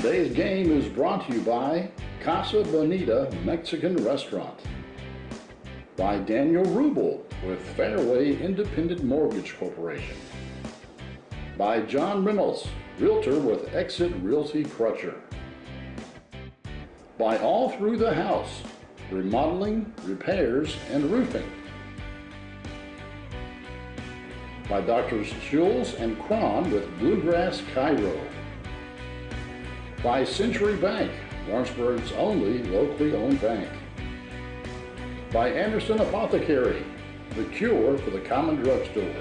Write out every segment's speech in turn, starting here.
Today's game is brought to you by Casa Bonita Mexican Restaurant, by Daniel Rubel with Fairway Independent Mortgage Corporation, by John Reynolds, Realtor with Exit Realty Crutcher, by All Through the House, Remodeling, Repairs, and Roofing, by Drs. Schulz and Cron with Bluegrass Cairo, by Century Bank, Lawrenceburg's only locally owned bank, by Anderson Apothecary, the cure for the common drugstore,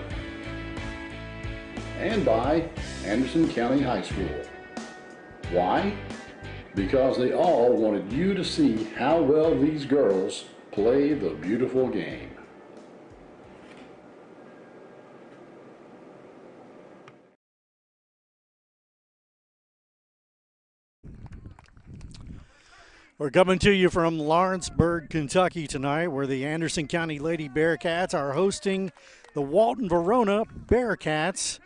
and by Anderson County High School. Why? Because they all wanted you to see how well these girls play the beautiful game. We're coming to you from Lawrenceburg, Kentucky tonight, where the Anderson County Lady Bearcats are hosting the Walton Verona Bearcats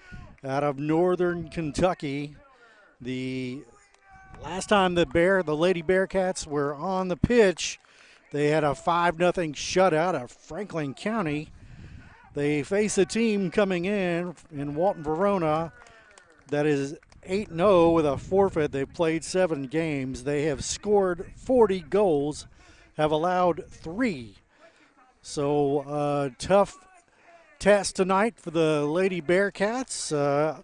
out of northern Kentucky. The last time the Lady Bearcats were on the pitch, they had a 5-0 shutout of Franklin County. They face a team coming in Walton Verona that is 8-0 with a forfeit. They've played 7 games. They have scored 40 goals, have allowed 3. So tough test tonight for the Lady Bearcats.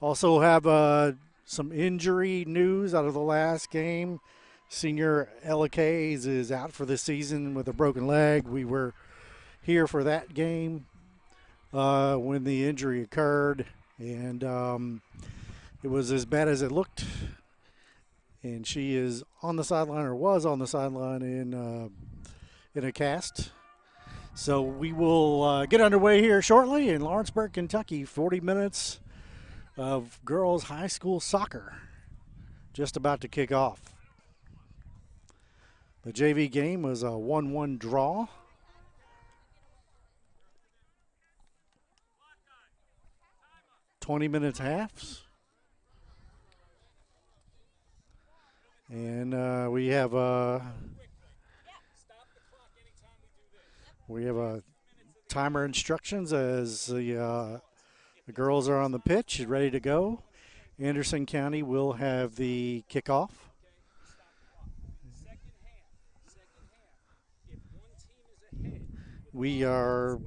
Also have some injury news out of the last game. Senior Ella Kays is out for the season with a broken leg. We were here for that game when the injury occurred, and it was as bad as it looked, and she is on the sideline, or was on the sideline in a cast. So we will get underway here shortly in Lawrenceburg, Kentucky. 40 minutes of girls high school soccer just about to kick off. The JV game was a 1-1 draw. (20 minutes) halves. And we have timer instructions as the girls are on the pitch ready to go. Anderson County will have the kickoff. We are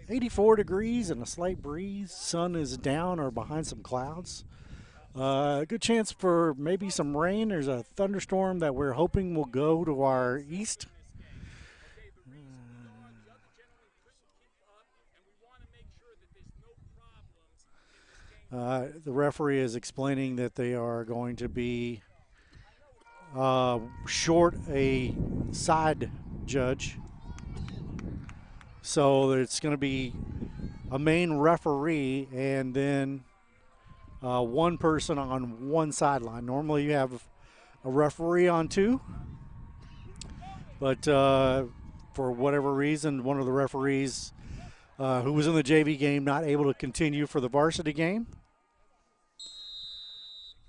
84 degrees and a slight breeze. Sun is down or behind some clouds. Good chance for maybe some rain. There's a thunderstorm that we're hoping will go to our east. The referee is explaining that they are going to be short a side judge. So it's going to be a main referee and then one person on one sideline. Normally you have a referee on 2, but for whatever reason, one of the referees who was in the JV game not able to continue for the varsity game.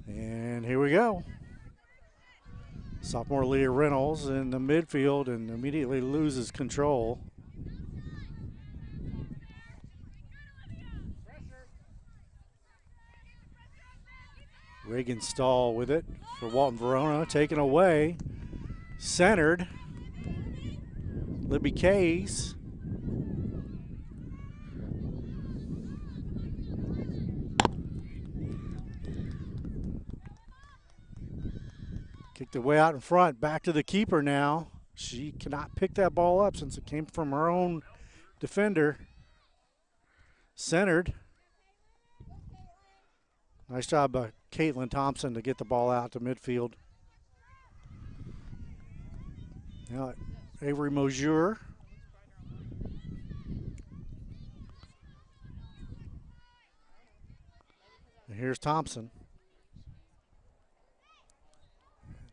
And here we go. Sophomore Leah Reynolds in the midfield and immediately loses control. Reagan Stahl with it for Walton Verona, taken away, centered. Libby Kays. Kicked it way out in front, back to the keeper now. She cannot pick that ball up since it came from her own defender. Centered. Nice job by Caitlin Thompson to get the ball out to midfield. Now Avery Mosier. And here's Thompson.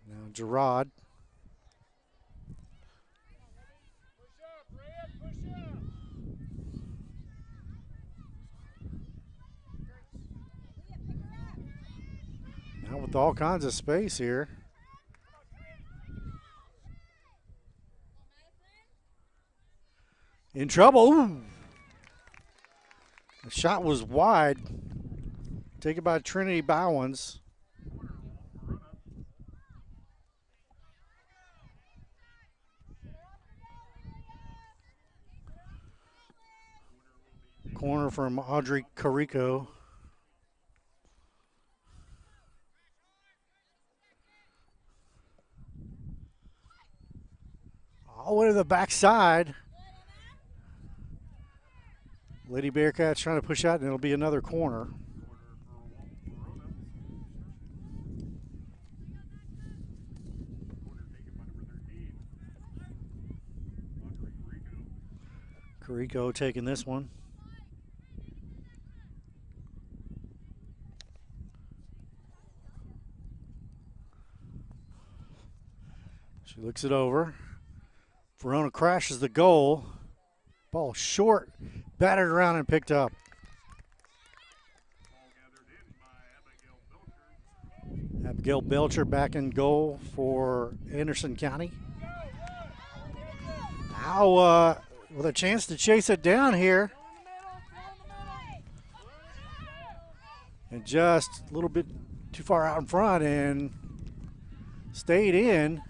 Now Gerard. with all kinds of space here. In trouble. Ooh. The shot was wide. Taken by Trinity Bowens. Corner from Audrey Carico. All the way to the backside. Lady Bearcats trying to push out, and it'll be another corner. Carico taking this one. She looks it over. Verona crashes the goal. Ball short, battered around and picked up. Abigail Belcher back in goal for Anderson County. Now with a chance to chase it down here. And just a little bit too far out in front and stayed in.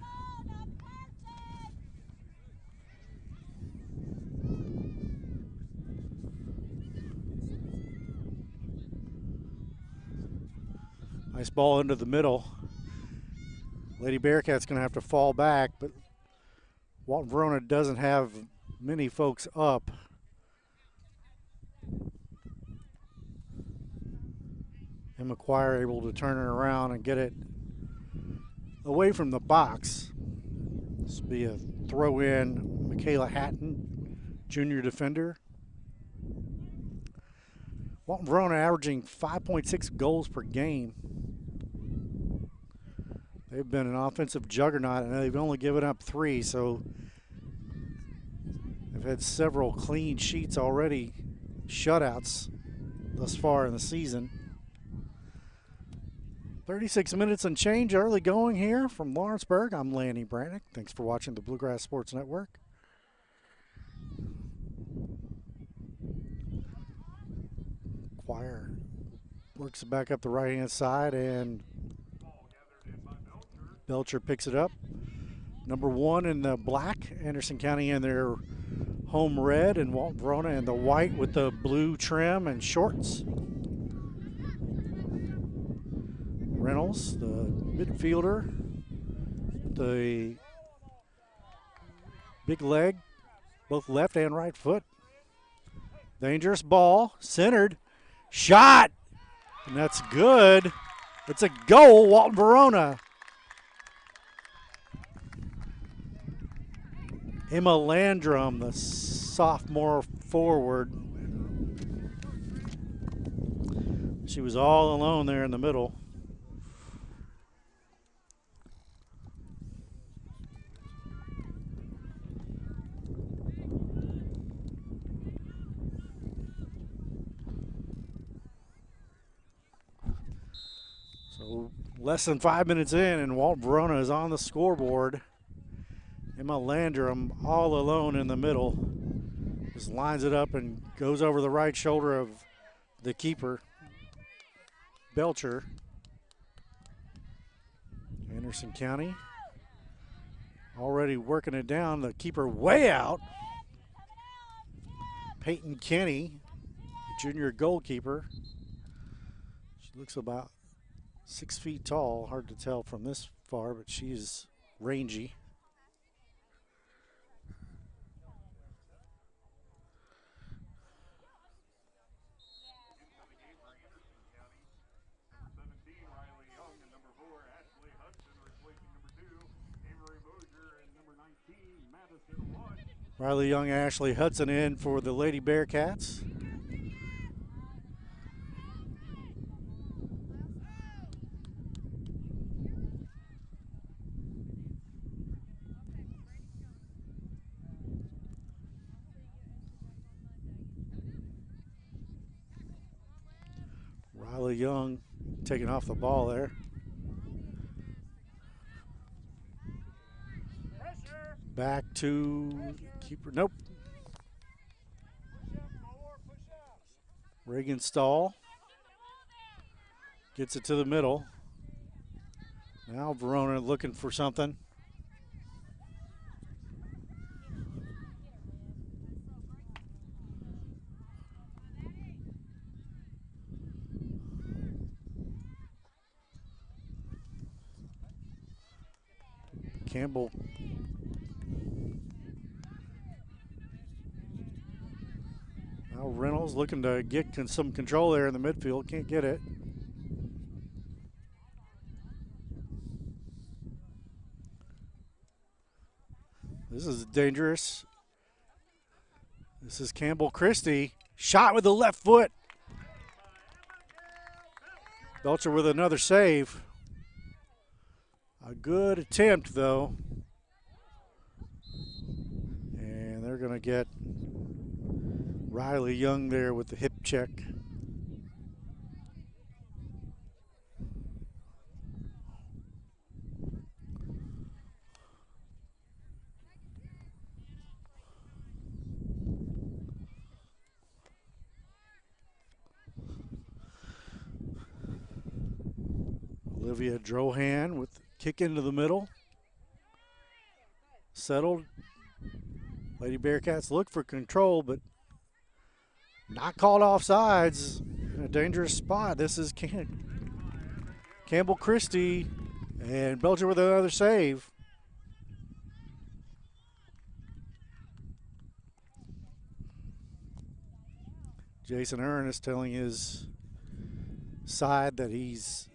Nice ball into the middle. Lady Bearcats going to have to fall back, but Walton Verona doesn't have many folks up. And McGuire able to turn it around and get it away from the box. This will be a throw in. Michaela Hatton, junior defender. Walton Verona averaging 5.6 goals per game. They've been an offensive juggernaut, and they've only given up 3, so they've had several clean sheets already, shutouts thus far in the season. 36 minutes and change early going here from Lawrenceburg. I'm Lanny Brannick. Thanks for watching the Bluegrass Sports Network. Choir works it back up the right-hand side, and Belcher picks it up. Number 1 in the black, Anderson County in their home red, and Walton Verona in the white with the blue trim and shorts. Reynolds, the midfielder, the big leg, both left and right foot. Dangerous ball, centered, shot, and that's good. It's a goal, Walton Verona. Emma Landrum, the sophomore forward. She was all alone there in the middle. So less than 5 minutes in, and Walton Verona is on the scoreboard. Emma Landrum all alone in the middle. Just lines it up and goes over the right shoulder of the keeper, Belcher. Anderson County already working it down. The keeper way out. Peyton Kenny, junior goalkeeper. She looks about 6 feet tall. Hard to tell from this far, but she's rangy. Riley Young, Ashley Hudson in for the Lady Bearcats. Riley Young taking off the ball there. Back to keeper. Nope. Reagan Stahl gets it to the middle. Now Verona looking for something. Campbell. Now Reynolds looking to get some control there in the midfield. Can't get it. This is dangerous. This is Campbell Christie. Shot with the left foot. Belcher with another save. A good attempt, though. And they're going to get Riley Young there with the hip check. Olivia Drohan with the kick into the middle. Settled. Lady Bearcats look for control, but not called offsides. In a dangerous spot. This is Campbell Christie and Belcher with another save. Jason Ernest telling his side that he's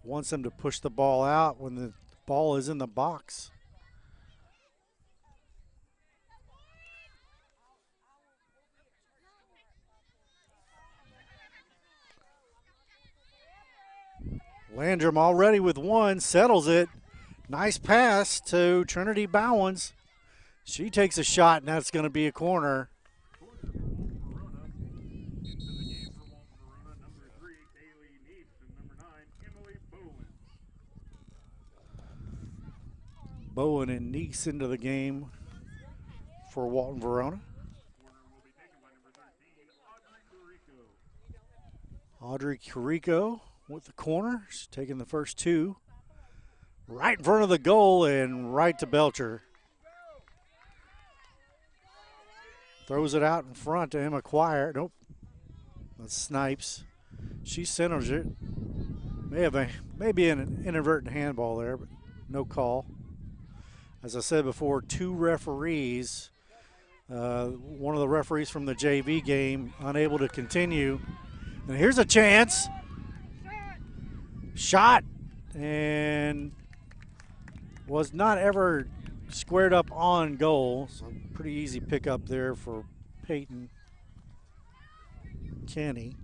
wants them to push the ball out when the ball is in the box. Landrum already with one, settles it. Nice pass to Trinity Bowens. She takes a shot, and that's going to be a corner. Bowen and Neese into the game for Walton Verona. Audrey Carrico with the corner. She's taking the first two. Right in front of the goal and right to Belcher. Throws it out in front to Emma Quire. Nope. That's Snipes. She centers it. Maybe an inadvertent handball there, but no call. As I said before, two referees, one of the referees from the JV game, unable to continue. And here's a chance. Shot, and was not ever squared up on goal. So pretty easy pickup there for Peyton Kenny.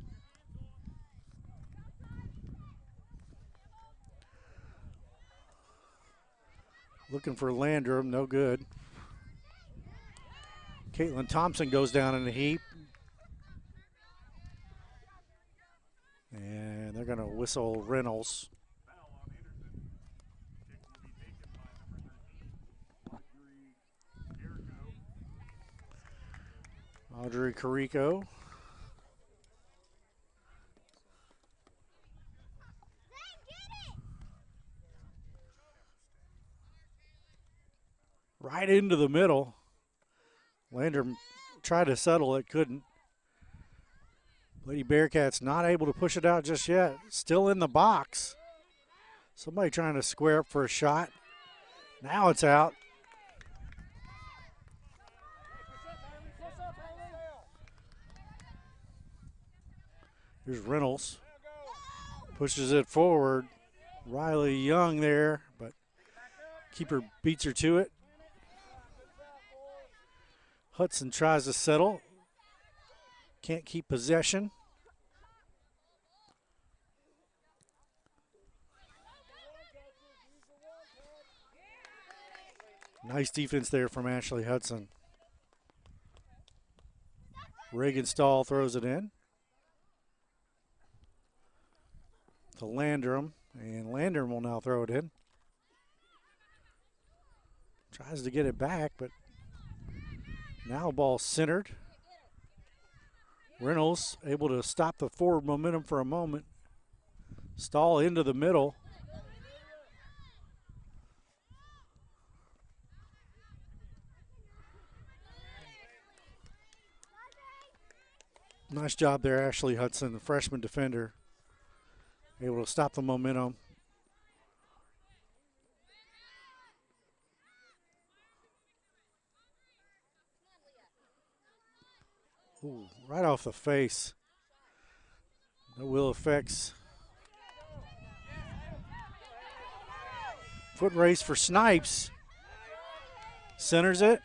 Looking for Landrum, no good. Caitlin Thompson goes down in the heap. And they're going to whistle Reynolds. Audrey Carrico. Right into the middle. Landrum tried to settle it, couldn't. Lady Bearcats not able to push it out just yet. Still in the box. Somebody trying to square up for a shot. Now it's out. Here's Reynolds. Pushes it forward. Riley Young there, but keeper beats her to it. Hudson tries to settle. Can't keep possession. Nice defense there from Ashley Hudson. Reagan Stahl throws it in to Landrum, and Landrum will now throw it in. Tries to get it back, but now ball centered. Reynolds able to stop the forward momentum for a moment. Stall into the middle. Nice job there, Ashley Hudson, the freshman defender. Able to stop the momentum. Ooh, right off the face. No ill effects. Foot race for Snipes. Centers it.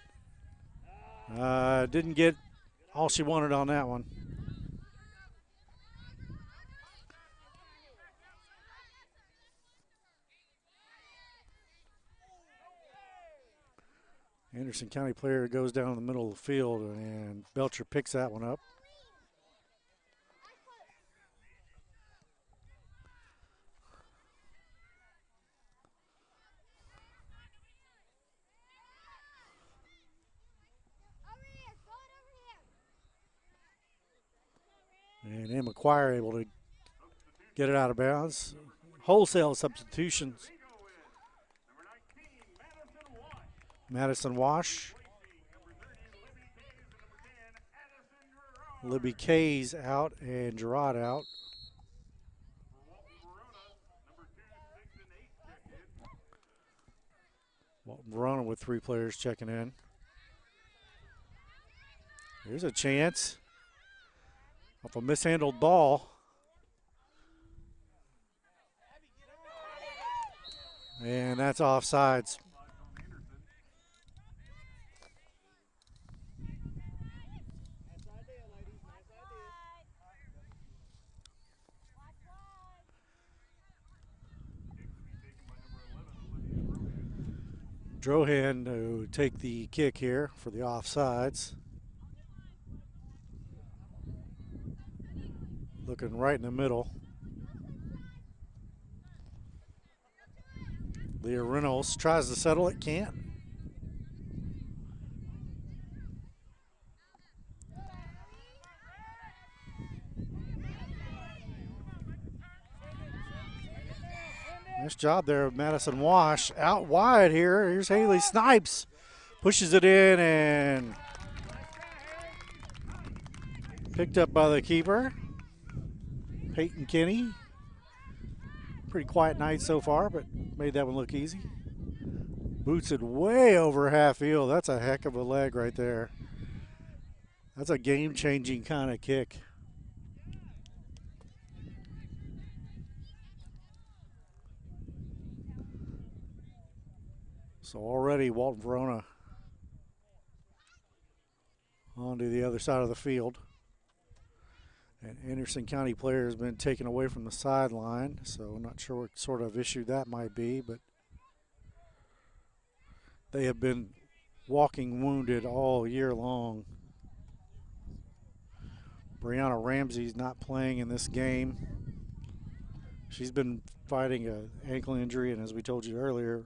Didn't get all she wanted on that one. Anderson County player goes down in the middle of the field, and Belcher picks that one up. And M. McQuire able to get it out of bounds. Wholesale substitutions. Madison Wash. Libby Kays out and Gerard out. Walton Verona with 3 players checking in. Here's a chance off a mishandled ball. And that's offsides. Drohan to take the kick here for the offsides. Looking right in the middle. Leah Reynolds tries to settle it, can't. Nice job there of Madison Wash. Out wide here. Here's Haley Snipes. Pushes it in and picked up by the keeper, Peyton Kinney. Pretty quiet night so far, but made that one look easy. Boots it way over half field. That's a heck of a leg right there. That's a game-changing kind of kick. So already Walton Verona onto the other side of the field. And Anderson County player has been taken away from the sideline, so I'm not sure what sort of issue that might be, but they have been walking wounded all year long. Brianna Ramsey's not playing in this game. She's been fighting an ankle injury, and as we told you earlier,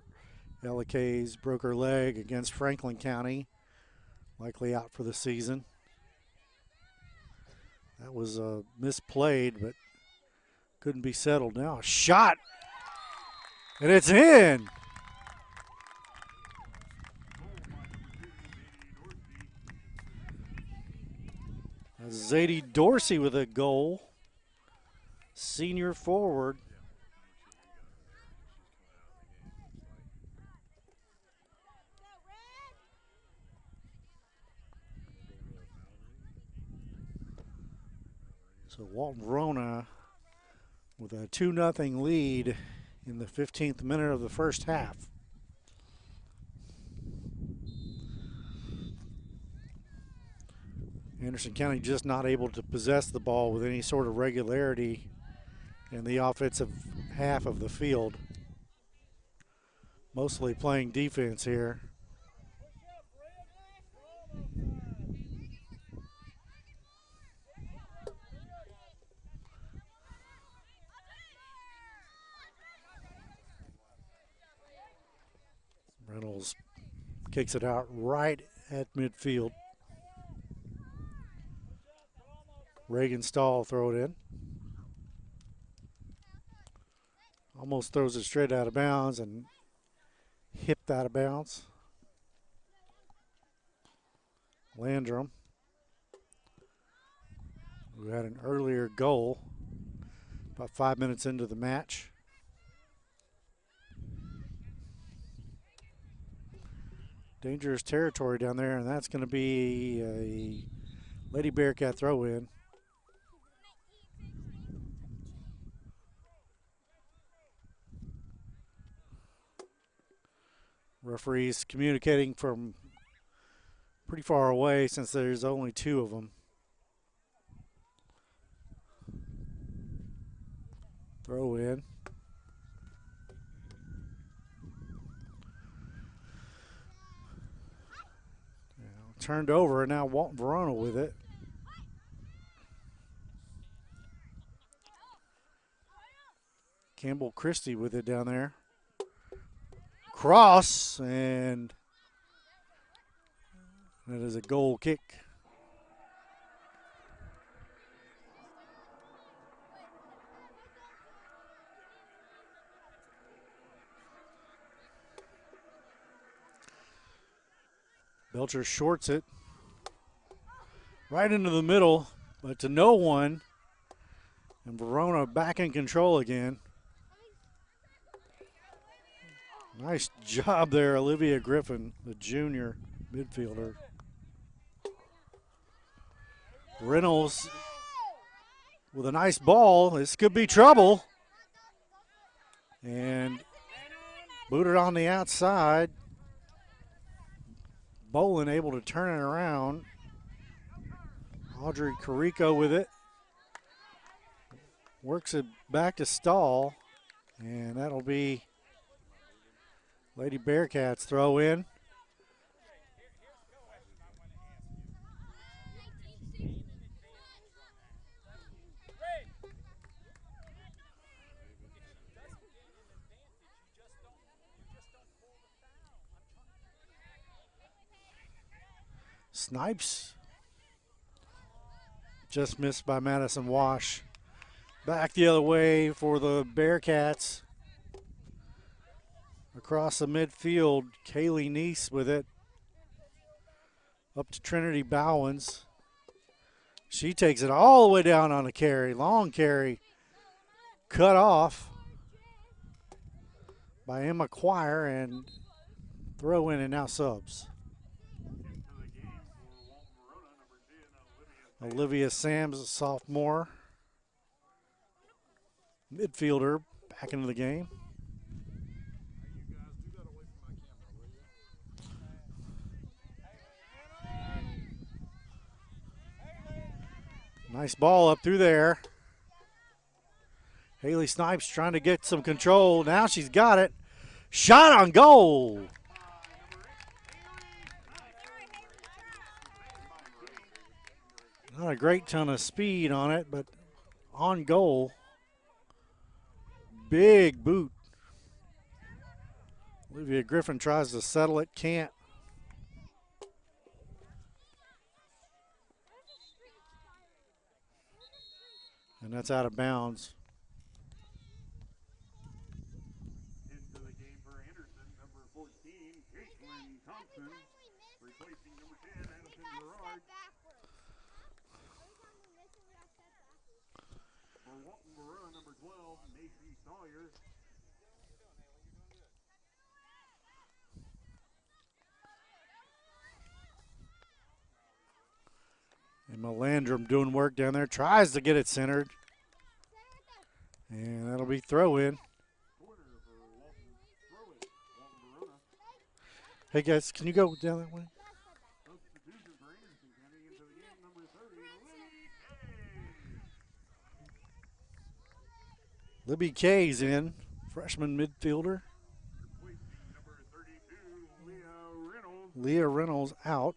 Ella Kays broke her leg against Franklin County, likely out for the season. That was misplayed, but couldn't be settled. Now a shot, and it's in. Zadie Dorsey with a goal. Senior forward. So Walton Verona with a 2-0 lead in the 15th minute of the first half. Anderson County just not able to possess the ball with any sort of regularity in the offensive half of the field. Mostly playing defense here. Reynolds Kicks it out right at midfield. Reagan Stahl throw it in. Almost throws it straight out of bounds and hipped out of bounds. Landrum, who had an earlier goal about 5 minutes into the match. Dangerous territory down there, and that's going to be a Lady Bearcat throw in. Referees communicating from pretty far away since there's only two of them. Throw in. Turned over, and now Walton Verona with it. Campbell Christie with it down there. Cross, and that is a goal kick. Belcher shorts it right into the middle, but to no one. And Verona back in control again. Nice job there, Olivia Griffin, the junior midfielder. Reynolds with a nice ball. This could be trouble. And booted on the outside. Bolin able to turn it around. Audrey Carrico with it. Works it back to Stahl. And that'll be Lady Bearcats throw in. Snipes just missed by Madison Wash. Back the other way for the Bearcats. Across the midfield, Kaylee Neese with it. Up to Trinity Bowens. She takes it all the way down on a carry. Long carry. Cut off by Emma Quire, and throw in and now subs. Olivia Sams, a sophomore. Midfielder back into the game. Nice ball up through there. Haley Snipes trying to get some control. Now she's got it. Shot on goal. Not a great ton of speed on it, but on goal. Big boot. Olivia Griffin tries to settle it, can't. And that's out of bounds. Into the game for Anderson, number 14, Caitlin Thompson, replacing number 10, Addison Gerard. For Walton Verona, number 12, Macy Sawyer. And Melandrum doing work down there. Tries to get it centered. And that'll be throw in. Hey guys, can you go down that way? Substitution for Anderson coming into the game, number 30, Libby Kay's in. Freshman midfielder. replacing number 32, Leah Reynolds. Leah Reynolds out.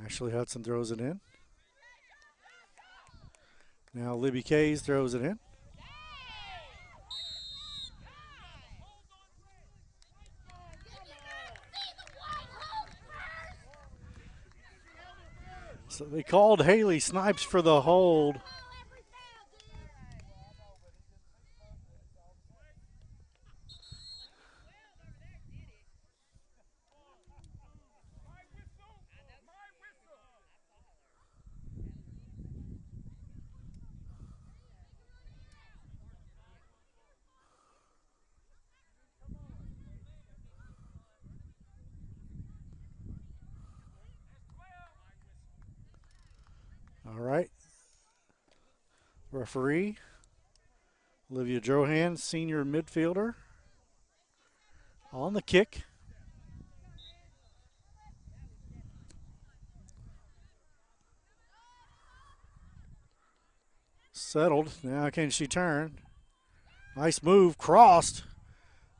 Ashley Hudson throws it in. Now Libby Kays throws it in. They called Haley Snipes for the hold. All right. Referee, Olivia Drohan, senior midfielder, on the kick. Settled. Now can she turn? Nice move. Crossed.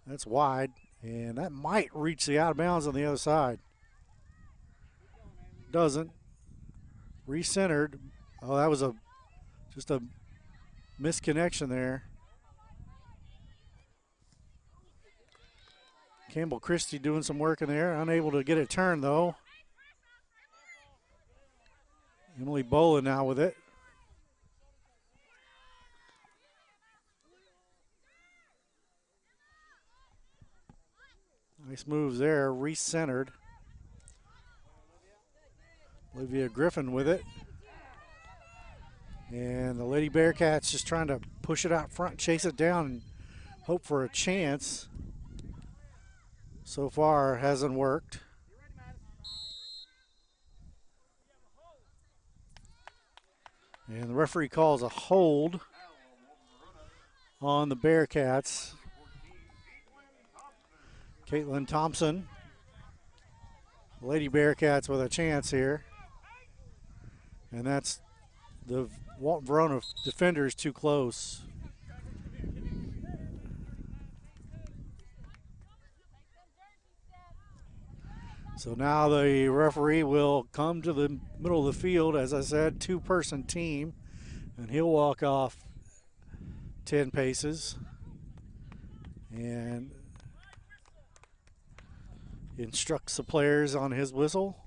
That's wide. And that might reach the out of bounds on the other side. Doesn't. Recentered. Oh, that was just a misconnection there. Campbell Christie doing some work in there. Unable to get it turned, though. Emily Boland now with it. Nice moves there. Recentered. Olivia Griffin with it. And the Lady Bearcats just trying to push it out front, chase it down, and hope for a chance. So far, hasn't worked. And the referee calls a hold on the Bearcats. Caitlin Thompson. Lady Bearcats with a chance here. And that's the Walton Verona defenders too close. So now the referee will come to the middle of the field, as I said, two-person team, and he'll walk off 10 paces and instructs the players on his whistle.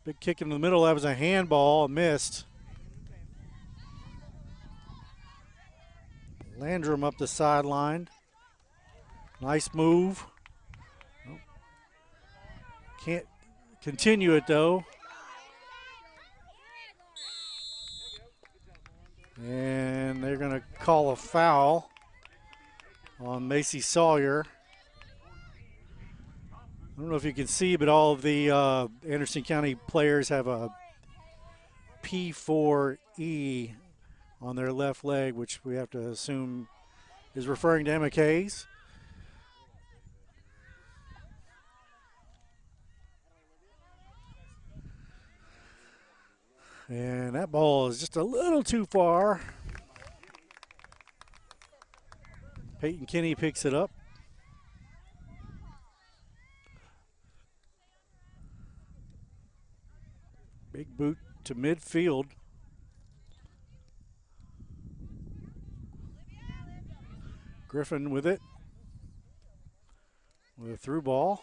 Big kick in the middle. That was a handball, missed. Landrum up the sideline. Nice move. Can't continue it though. And they're going to call a foul on Macy Sawyer. I don't know if you can see, but all of the Anderson County players have a P4E on their left leg, which we have to assume is referring to Emma Kays. And that ball is just a little too far. Peyton Kinney picks it up. Big boot to midfield. Griffin with it. With a through ball.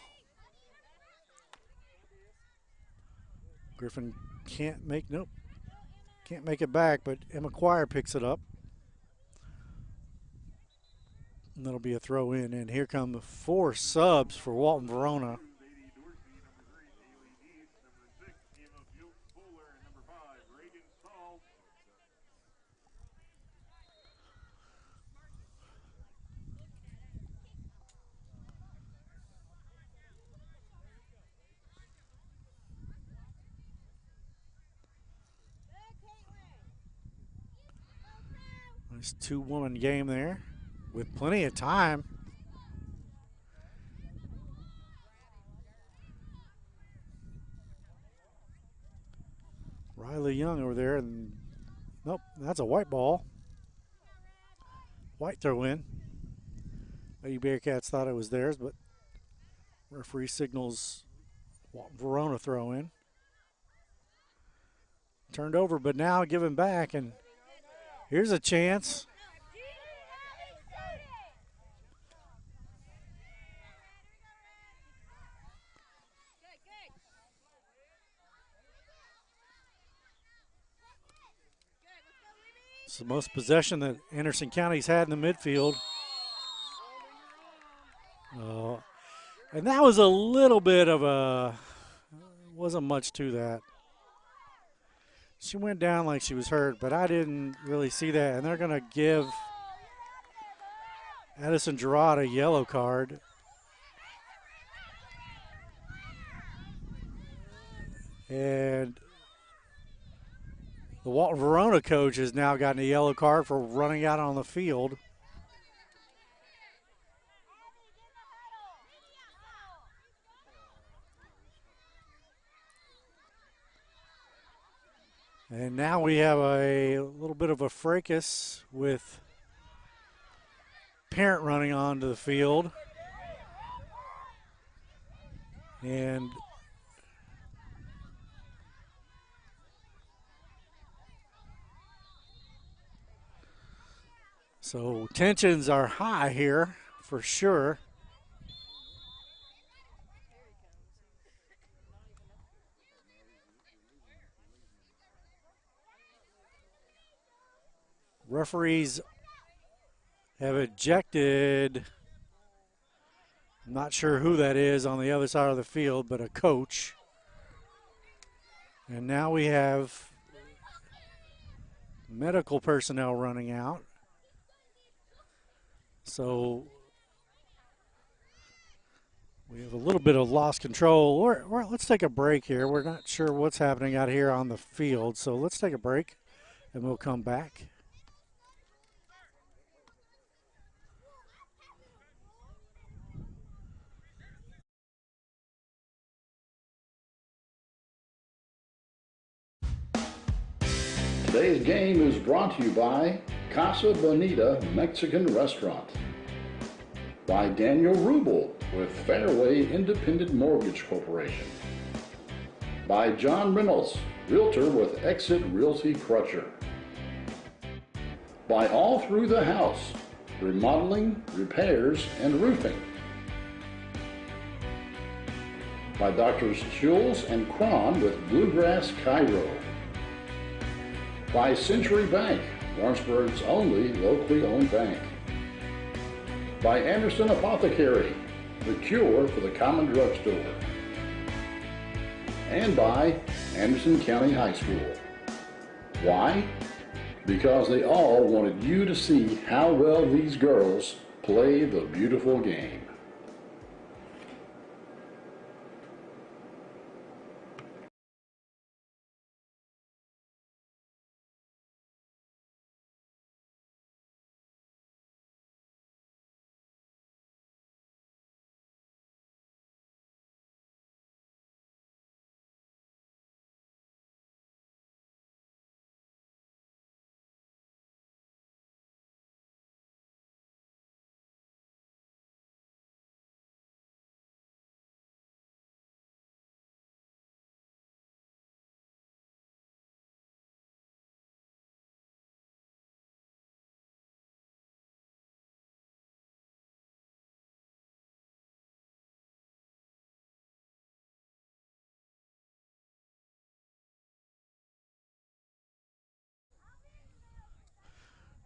Griffin can't make it back, but Emma Quire picks it up. And that'll be a throw in. And here come the 4 subs for Walton Verona. Nice 2-woman game there with plenty of time. Riley Young over there, and nope, that's a white ball. White throw in. Lady Bearcats thought it was theirs, but referee signals Verona throw in. Turned over, but now given back, and here's a chance. It's the most possession that Anderson County's had in the midfield. And that was a little bit of a, wasn't much to that. She went down like she was hurt, but I didn't really see that. And they're going to give Addison Gerard a yellow card. And the Walton Verona coach has now gotten a yellow card for running out on the field. And now we have a little bit of a fracas with parent running onto the field. And so tensions are high here for sure. Referees have ejected, I'm not sure who that is on the other side of the field, but a coach. And now we have medical personnel running out. So we have a little bit of lost control. Or let's take a break here. We're not sure what's happening out here on the field, so let's take a break and we'll come back. Today's game is brought to you by Casa Bonita Mexican Restaurant, by Daniel Rubel with Fairway Independent Mortgage Corporation, by John Reynolds, Realtor with Exit Realty Crutcher, by All Through the House, Remodeling, Repairs, and Roofing, by Drs. Schulz and Cron with Bluegrass Cairo, by Century Bank, Lawrenceburg's only locally owned bank, by Anderson Apothecary, the cure for the common drugstore, and by Anderson County High School. Why? Because they all wanted you to see how well these girls play the beautiful game.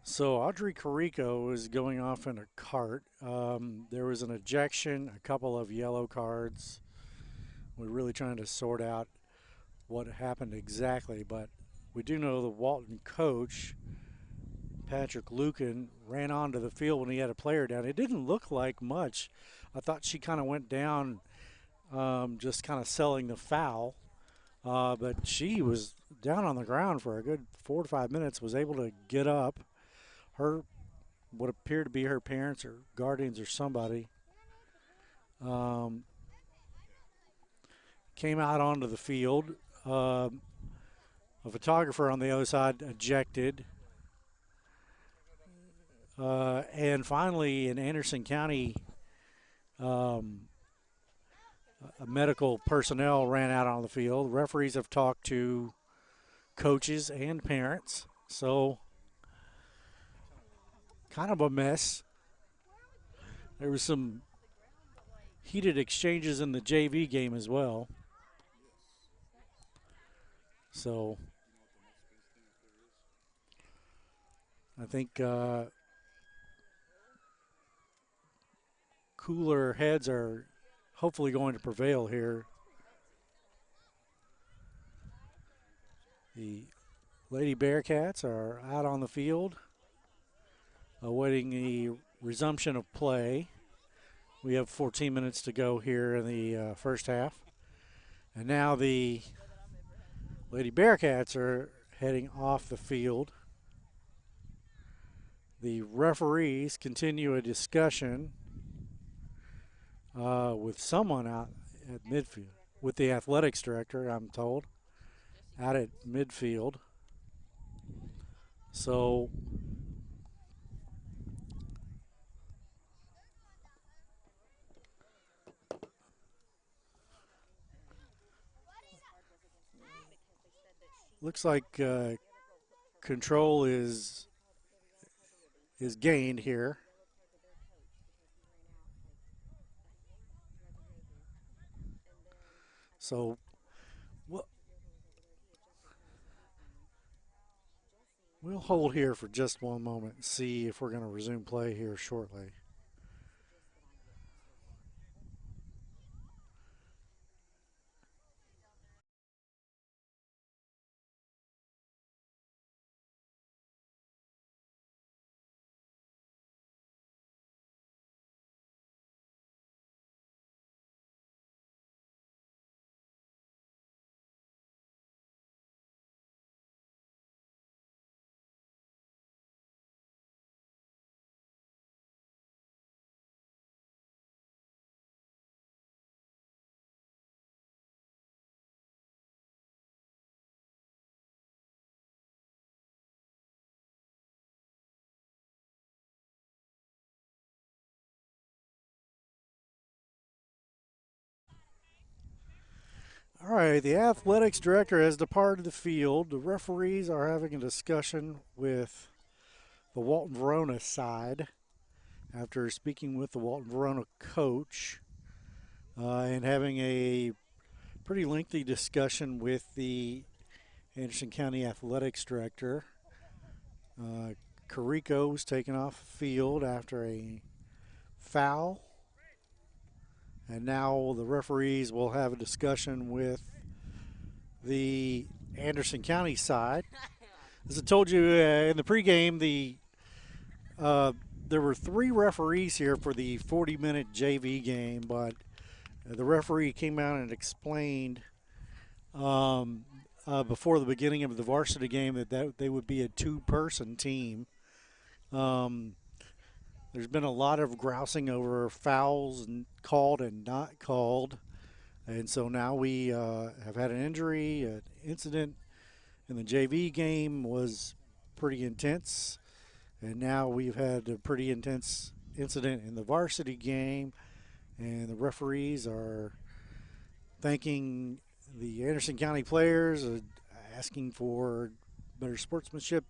So Audrey Carrico is going off in a cart. There was an ejection, a couple of yellow cards. We're really trying to sort out what happened exactly, but we do know the Walton coach, Patrick Lucan, ran onto the field when he had a player down. It didn't look like much. I thought she kind of went down just kind of selling the foul, but she was down on the ground for a good 4 to 5 minutes, was able to get up. Her, what appeared to be her parents or guardians or somebody, came out onto the field. A photographer on the other side ejected. And finally, in Anderson County, medical personnel ran out on the field. Referees have talked to coaches and parents. So kind of a mess. There was some heated exchanges in the JV game as well. So I think cooler heads are hopefully going to prevail here. The Lady Bearcats are out on the field, awaiting the resumption of play. We have 14 minutes to go here in the first half. And now the Lady Bearcats are heading off the field. The referees continue a discussion with someone out at midfield, with the athletics director, I'm told, out at midfield. So looks like control is gained here. So we'll hold here for just one moment and see if we're going to resume play here shortly. All right, the athletics director has departed the field. The referees are having a discussion with the Walton Verona side after speaking with the Walton Verona coach and having a pretty lengthy discussion with the Anderson County athletics director. Carrico was taken off the field after a foul. And now the referees will have a discussion with the Anderson County side. As I told you in the pregame, there were 3 referees here for the 40-minute JV game, but the referee came out and explained before the beginning of the varsity game that they would be a 2-person team. There's been a lot of grousing over fouls and called and not called. And so now we have had an injury. An incident in the JV game was pretty intense. And now we've had a pretty intense incident in the varsity game. And the referees are thanking the Anderson County players, asking for better sportsmanship,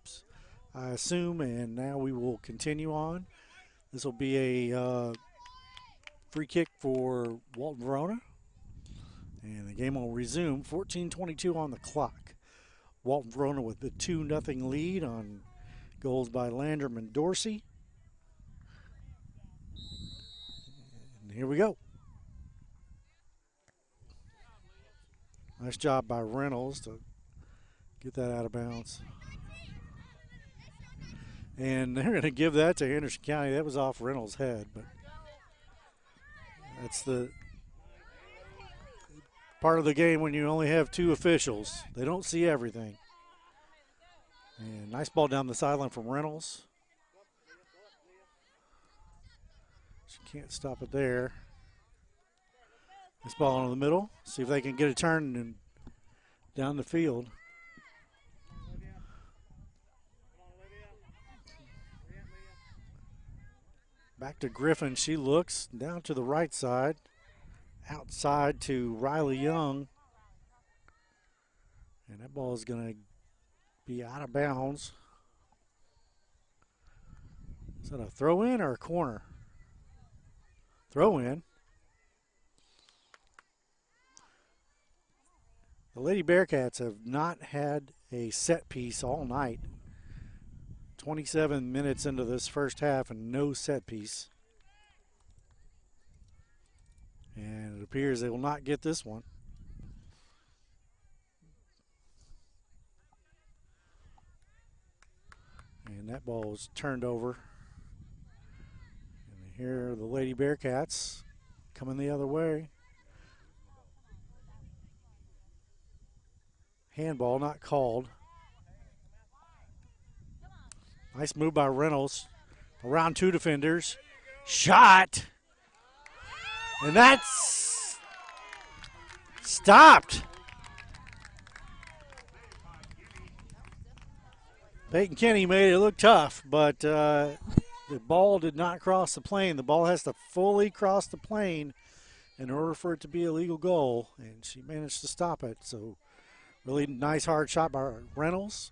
I assume. And now we will continue on. This will be a free kick for Walton Verona. And the game will resume. 14:22 on the clock. Walton Verona with the 2-0 lead on goals by Landrum and Dorsey. And here we go. Nice job by Reynolds to get that out of bounds. And they're going to give that to Anderson County. That was off Reynolds' head, but that's the part of the game when you only have 2 officials. They don't see everything. And nice ball down the sideline from Reynolds. She can't stop it there. Nice ball in the middle. See if they can get a turn and down the field. Back to Griffin. She looks down to the right side. Outside to Riley Young. And that ball is going to be out of bounds. Is that a throw in or a corner? Throw in. The Lady Bearcats have not had a set piece all night 27 minutes into this first half and no set piece. And it appears they will not get this one. And that ball was turned over. And here are the Lady Bearcats coming the other way. Handball not called. Nice move by Reynolds. Around two defenders. Shot. And that's stopped. Peyton Kenny made it look tough, but the ball did not cross the plane. The ball has to fully cross the plane in order for it to be a legal goal, and she managed to stop it. So really nice hard shot by Reynolds.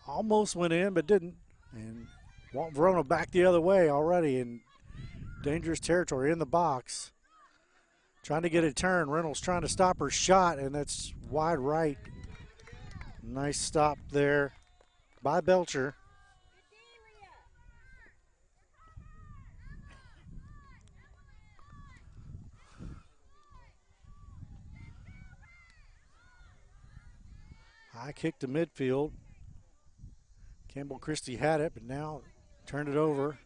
Almost went in, but didn't. And Walton Verona back the other way already in dangerous territory in the box. Trying to get a turn. Reynolds trying to stop her shot, and that's wide right. Nice stop there by Belcher. High kick to midfield. Campbell Christie had it, but now turned it over.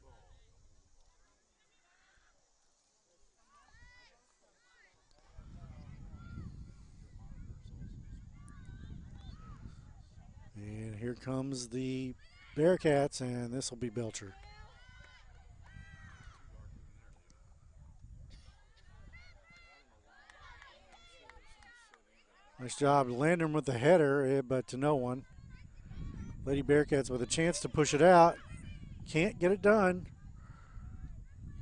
And here comes the Bearcats, and this will be Belcher. Nice job Landrum with the header, but to no one. Lady Bearcats with a chance to push it out. Can't get it done.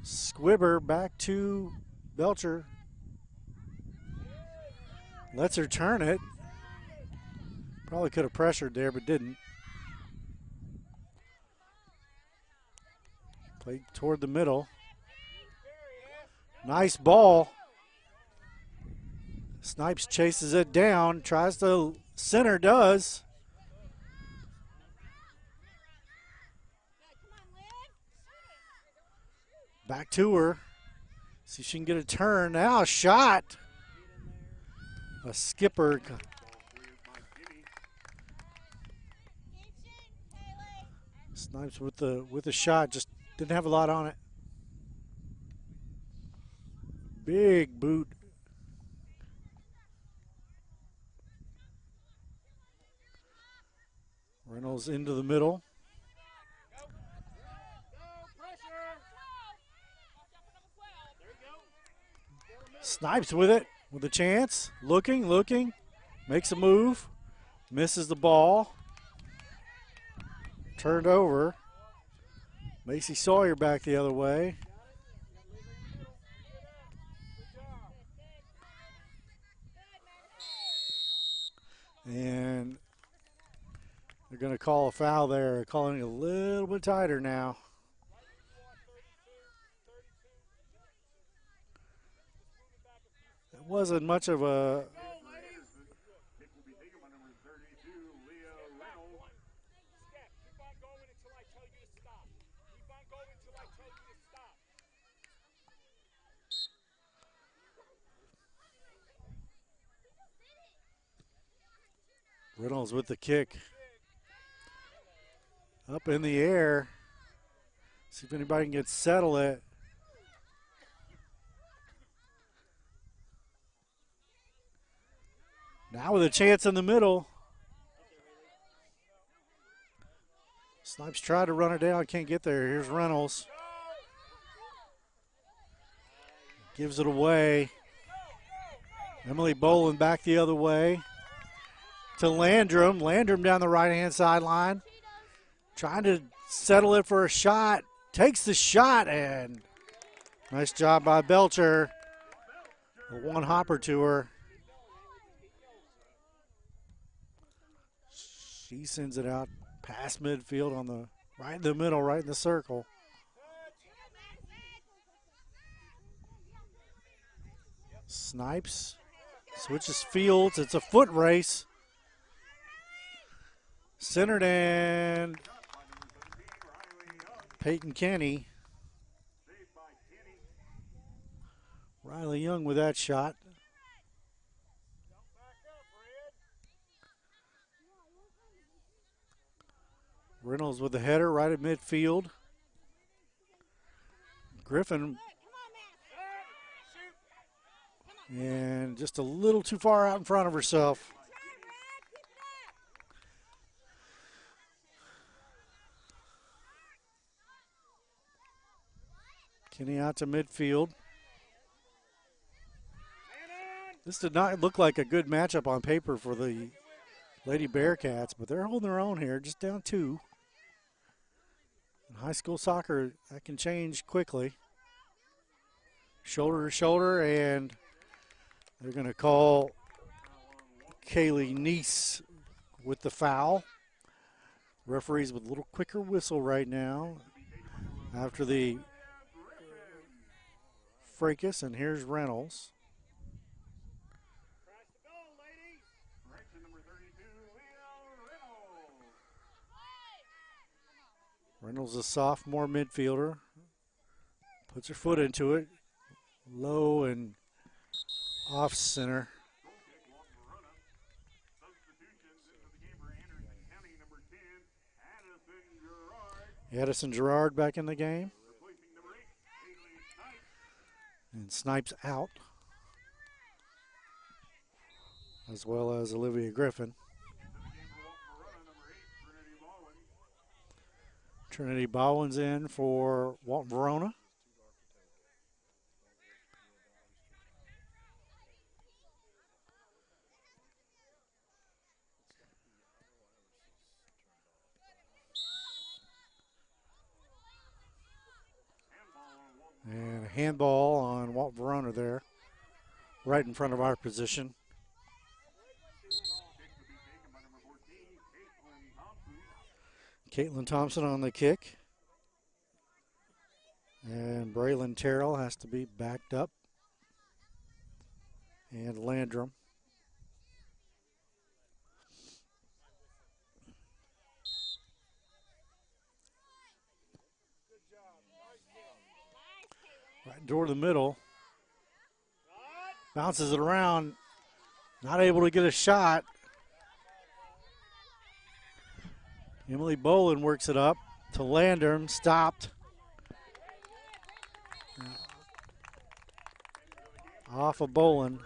Squibber back to Belcher. Lets her turn it. Probably could have pressured there, but didn't. Played toward the middle. Nice ball. Snipes chases it down, tries to center, does. Back to her. See if she can get a turn. Now a shot. A skipper. Snipes with the shot, just didn't have a lot on it. Big boot. Reynolds into the middle. Snipes with it, with a chance. Looking. Makes a move. Misses the ball. Turned over. Macy Sawyer back the other way. And they're going to call a foul there, calling it a little bit tighter now. It wasn't much of a Reynolds with the kick. Up in the air. See if anybody can settle it. Now with a chance in the middle. Snipes tried to run it down, can't get there. Here's Reynolds. Gives it away. Emily Boland back the other way to Landrum. Landrum down the right-hand sideline. Trying to settle it for a shot. Takes the shot, and nice job by Belcher. A one hopper to her. She sends it out past midfield on the right in the middle, right in the circle. Snipes switches fields. It's a foot race. Centered and Peyton Kenny. Riley Young with that shot. Reynolds with the header right at midfield. Griffin. And just a little too far out in front of herself. Kenny out to midfield. This did not look like a good matchup on paper for the Lady Bearcats, but they're holding their own here, just down 2. In high school soccer, that can change quickly. Shoulder to shoulder, and they're going to call Kaylee Neese with the foul. Referees with a little quicker whistle right now after the fracas, and here's Reynolds. Reynolds, a sophomore midfielder, puts her foot into it, low and off center. Addison Gerard back in the game. And Snipes out, as well as Olivia Griffin. Trinity Bowens in for Walton Verona. And a handball on Walton Verona there, right in front of our position. Caitlin Thompson on the kick. And Braylon Terrell has to be backed up. And Landrum. Right door to the middle. Bounces it around. Not able to get a shot. Emily Bolin works it up to Landrum. Stopped. Off of Bolin.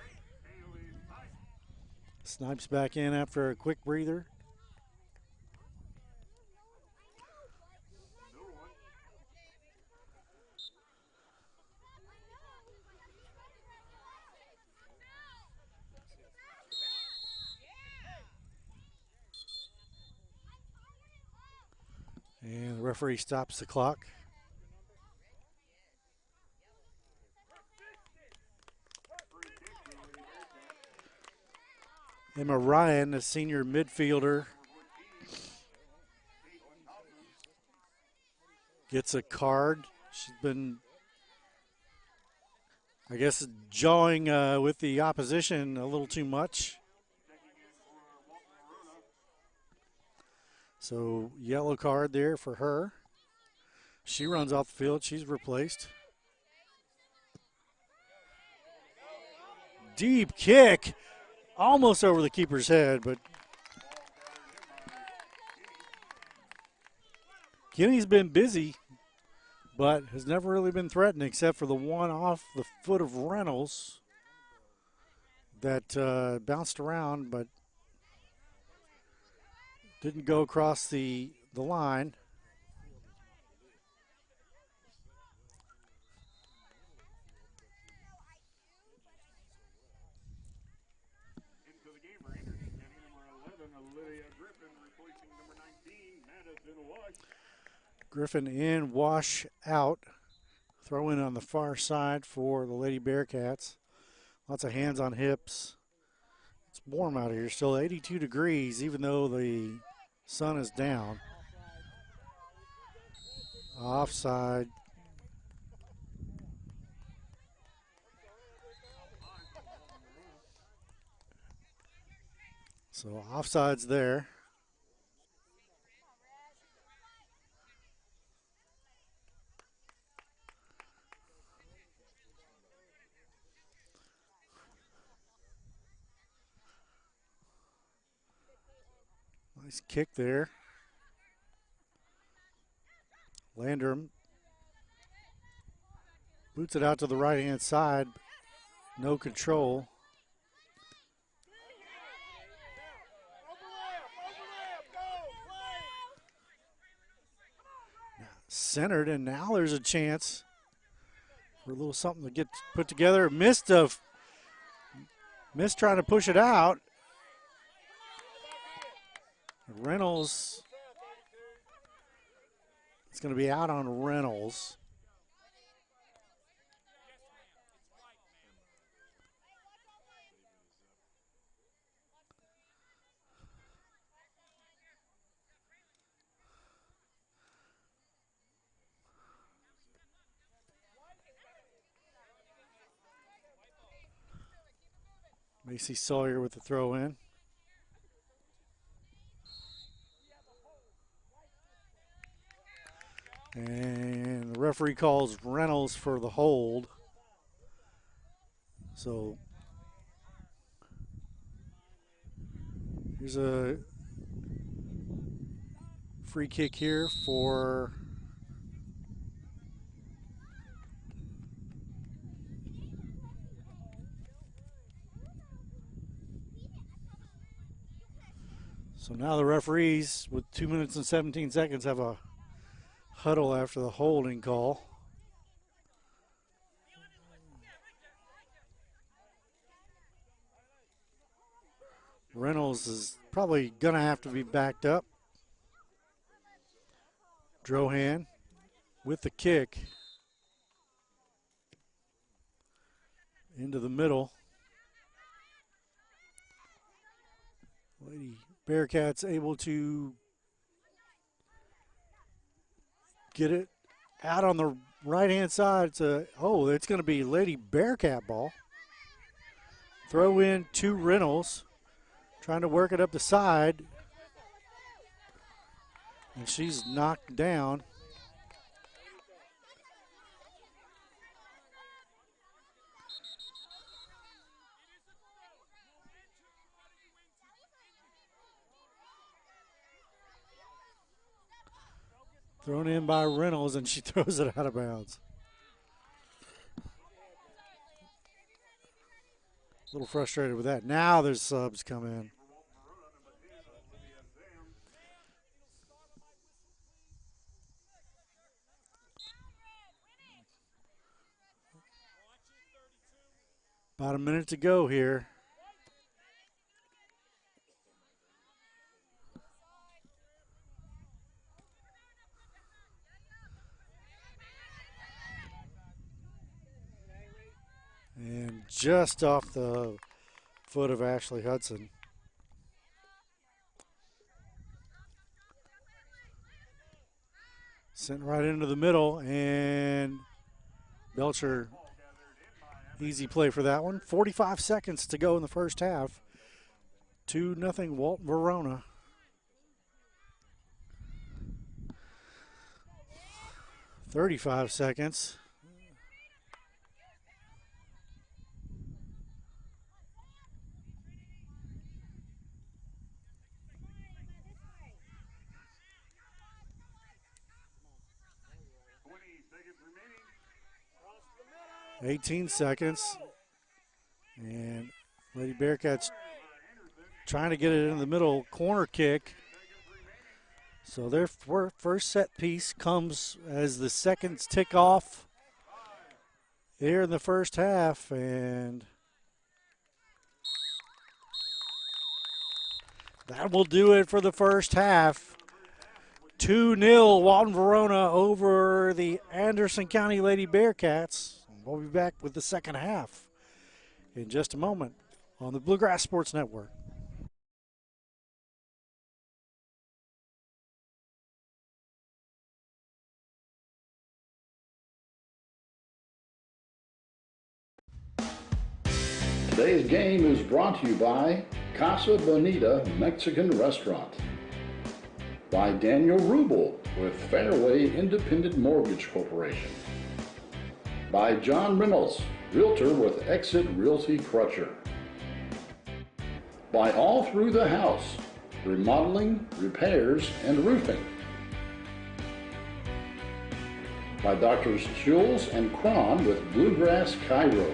Snipes back in after a quick breather. And the referee stops the clock. Emma Ryan, a senior midfielder, gets a card. She's been, I guess, jawing with the opposition a little too much. So yellow card there for her. She runs off the field. She's replaced. Deep kick. Almost over the keeper's head, but Kenny's been busy, but has never really been threatened except for the one off the foot of Reynolds that bounced around but didn't go across the line. Into the game for Anderson County, number 11, Olivia Griffin, replacing number 19, Madison Wash. Griffin in, Wash out. Throw in on the far side for the Lady Bearcats. Lots of hands on hips. It's warm out here, still 82 degrees, even though the sun is down. Offside. So offside's there. Nice kick there. Landrum boots it out to the right-hand side. No control. Centered, and now there's a chance for a little something to get put together. Missed trying to push it out. Reynolds, it's going to be out on Reynolds. Macy Sawyer with the throw in. And the referee calls Reynolds for the hold. So here's a free kick here for so now the referees with 2 minutes and 17 seconds have a huddle after the holding call. Reynolds is probably going to have to be backed up. Drohan with the kick into the middle. Lady Bearcats able to get it out on the right-hand side. It's going to be Lady Bearcat ball. Throw in to Reynolds, trying to work it up the side. And she's knocked down. Thrown in by Reynolds, and she throws it out of bounds. A little frustrated with that. Now there's subs come in. About a minute to go here. And just off the foot of Ashley Hudson. Sent right into the middle, and Belcher, easy play for that one. 45 seconds to go in the first half. 2-0 Walton Verona. $35 seconds. Seconds remaining. 18 seconds. And Lady Bearcats trying to get it in the middle, corner kick. So their first set piece comes as the seconds tick off here in the first half. And that will do it for the first half. 2-0 Walton Verona over the Anderson County Lady Bearcats. We'll be back with the second half in just a moment on the Bluegrass Sports Network. Today's game is brought to you by Casa Bonita Mexican Restaurant, by Daniel Rubel with Fairway Independent Mortgage Corporation, by John Reynolds, Realtor with Exit Realty Crutcher, by All Through the House, remodeling, repairs, and roofing. By Drs. Schulz and Cron with Bluegrass Cairo.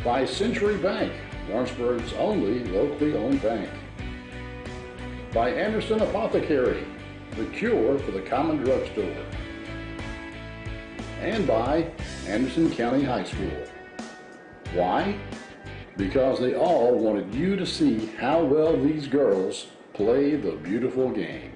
By Century Bank, Lawrenceburg's only locally owned bank. By Anderson Apothecary, the cure for the common drugstore. And by Anderson County High School. Why? Because they all wanted you to see how well these girls play the beautiful game.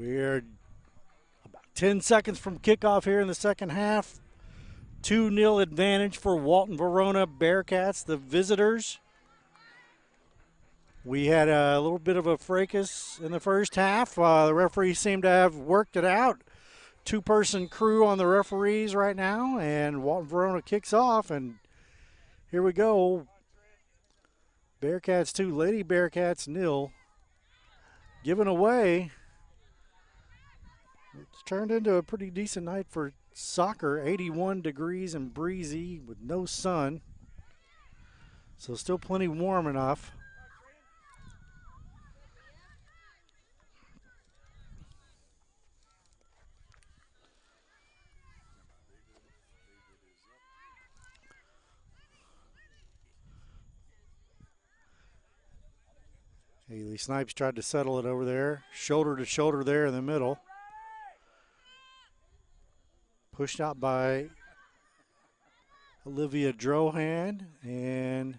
We're about 10 seconds from kickoff here in the second half. 2-0 advantage for Walton Verona Bearcats, the visitors. We had a little bit of a fracas in the first half. The referees seem to have worked it out. Two-person crew on the referees right now, and Walton Verona kicks off, and here we go. Bearcats 2, Lady Bearcats 0. Given away. It's turned into a pretty decent night for soccer. 81 degrees and breezy with no sun. So still plenty warm enough. Haley Snipes tried to settle it over there. Shoulder to shoulder there in the middle. Pushed out by Olivia Drohan, and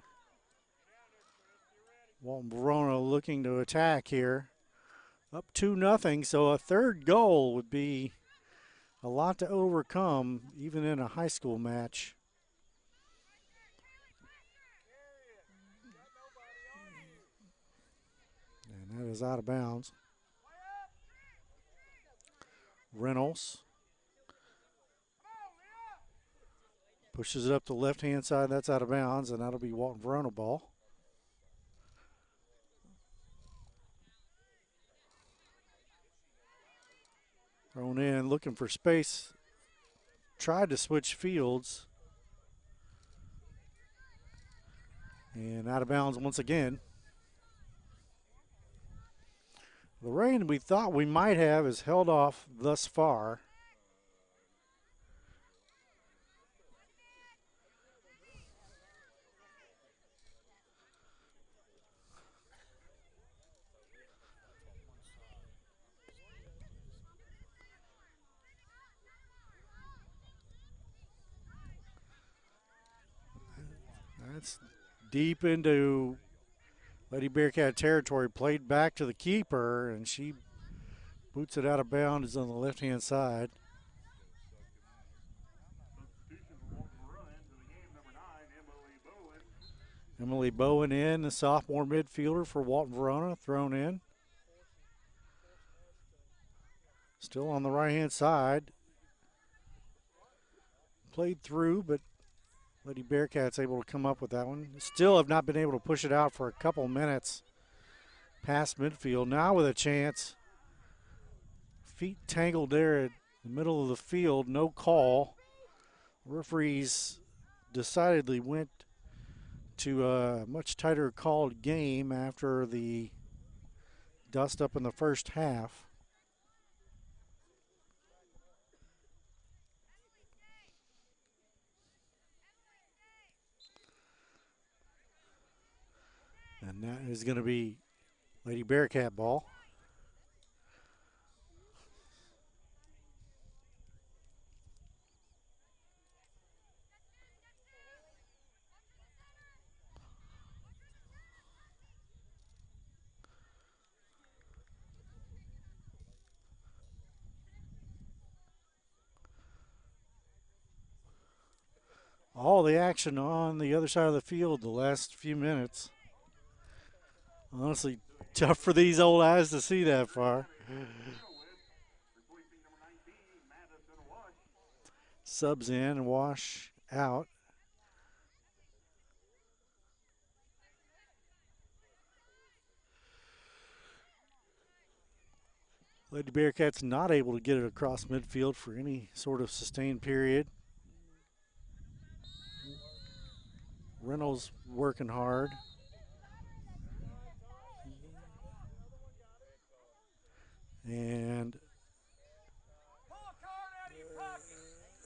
Walton Verona looking to attack here. Up 2-0, so a third goal would be a lot to overcome, even in a high school match. And that is out of bounds. Reynolds pushes it up the left-hand side. That's out of bounds, and that'll be Walton Verona ball. Thrown in, looking for space. Tried to switch fields. And out of bounds once again. The rain we thought we might have is held off thus far. That's deep into Lady Bearcat territory, played back to the keeper, and she boots it out of bounds on the left-hand side. Emily Bowen in, the sophomore midfielder for Walton Verona, thrown in. Still on the right-hand side. Played through, but Lady Bearcats able to come up with that one. Still have not been able to push it out for a couple minutes past midfield. Now with a chance. Feet tangled there at the middle of the field. No call. Referees decidedly went to a much tighter called game after the dust up in the first half. And that is going to be Lady Bearcat ball. All the action on the other side of the field the last few minutes. Honestly, tough for these old eyes to see that far. Subs in and Wash out. Lady Bearcats not able to get it across midfield for any sort of sustained period. Reynolds working hard. And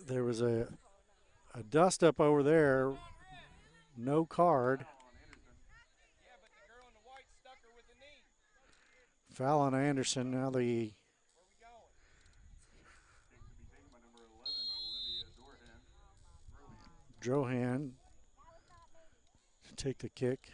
there was a dust up over there. No card. Foul on Anderson. Now the Drohan to take the kick.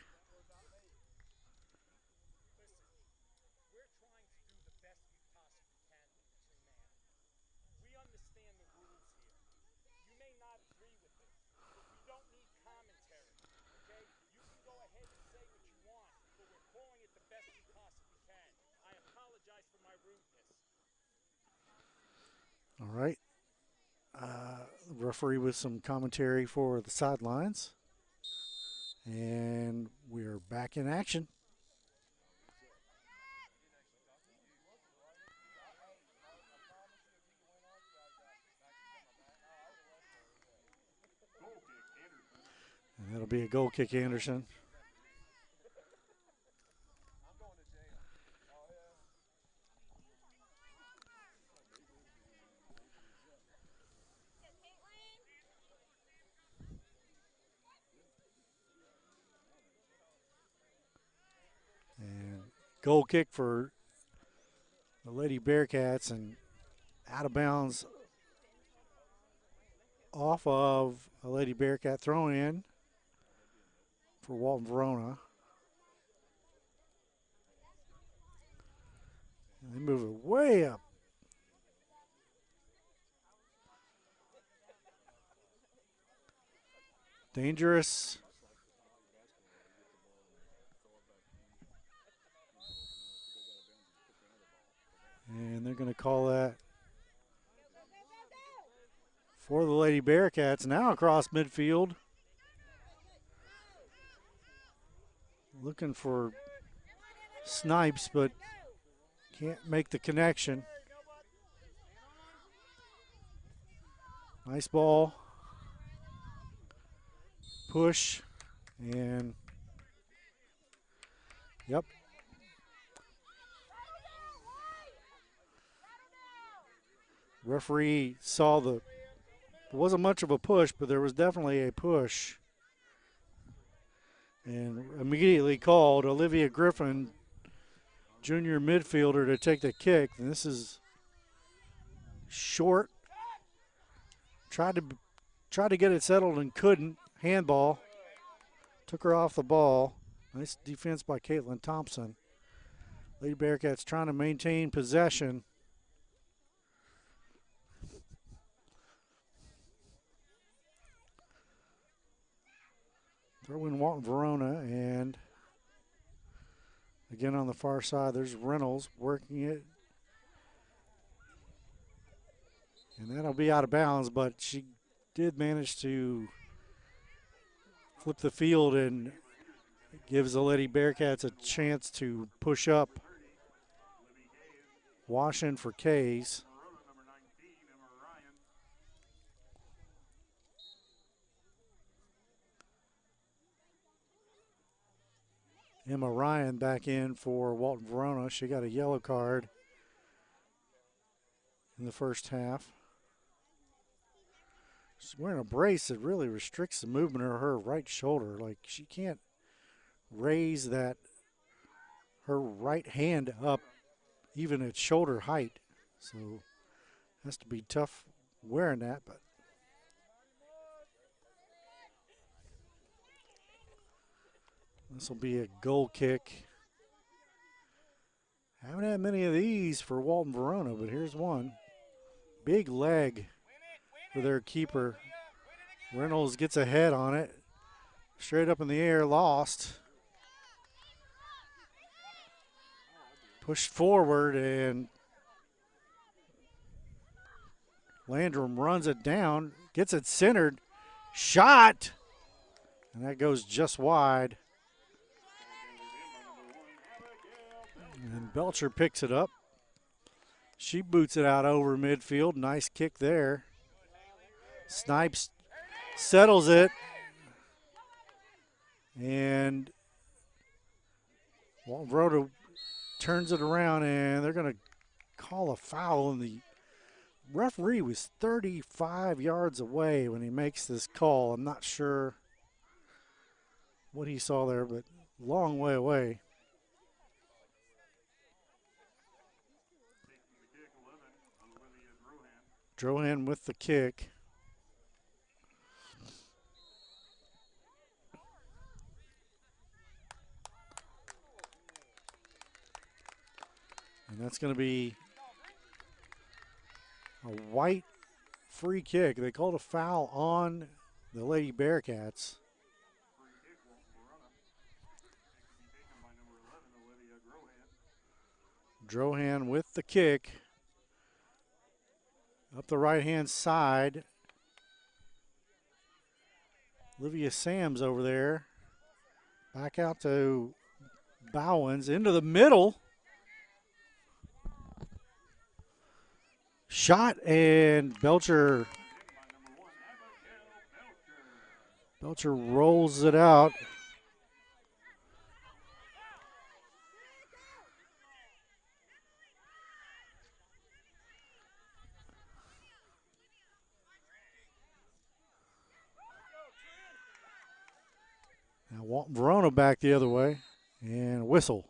All right. Referee with some commentary for the sidelines. And we're back in action. And that'll be a goal kick, Anderson. And goal kick for the Lady Bearcats, and out of bounds off of a Lady Bearcat throw in for Walton Verona. And they move it way up. Dangerous. And they're going to call that for the Lady Bearcats. Now across midfield. Looking for Snipes, but can't make the connection. Nice ball. Push. And, yep. Referee saw it wasn't much of a push, but there was definitely a push. And immediately called Olivia Griffin, junior midfielder, to take the kick. And this is short. Tried to get it settled and couldn't. Handball. Took her off the ball. Nice defense by Caitlin Thompson. Lady Bearcats trying to maintain possession. Throw in Walton Verona, and again on the far side, there's Reynolds working it. And that'll be out of bounds, but she did manage to flip the field and gives the Lady Bearcats a chance to push up. Wash in for Kays. Emma Ryan back in for Walton Verona. She got a yellow card in the first half. She's wearing a brace that really restricts the movement of her right shoulder. Like, she can't raise her right hand up even at shoulder height. So it has to be tough wearing that, but this will be a goal kick. Haven't had many of these for Walton Verona, but here's one. Big leg for their keeper. Reynolds gets a head on it. Straight up in the air, lost. Pushed forward, and Landrum runs it down, gets it centered. Shot! And that goes just wide. And Belcher picks it up. She boots it out over midfield. Nice kick there. Snipes settles it. And Walton Verona turns it around, and they're going to call a foul. And the referee was 35 yards away when he makes this call. I'm not sure what he saw there, but long way away. Drohan with the kick. And that's going to be a white free kick. They called a foul on the Lady Bearcats. Drohan with the kick. Up the right-hand side. Olivia Sams over there. Back out to Bowens. Into the middle. Shot, and Belcher rolls it out. Now Walton Verona back the other way, and whistle.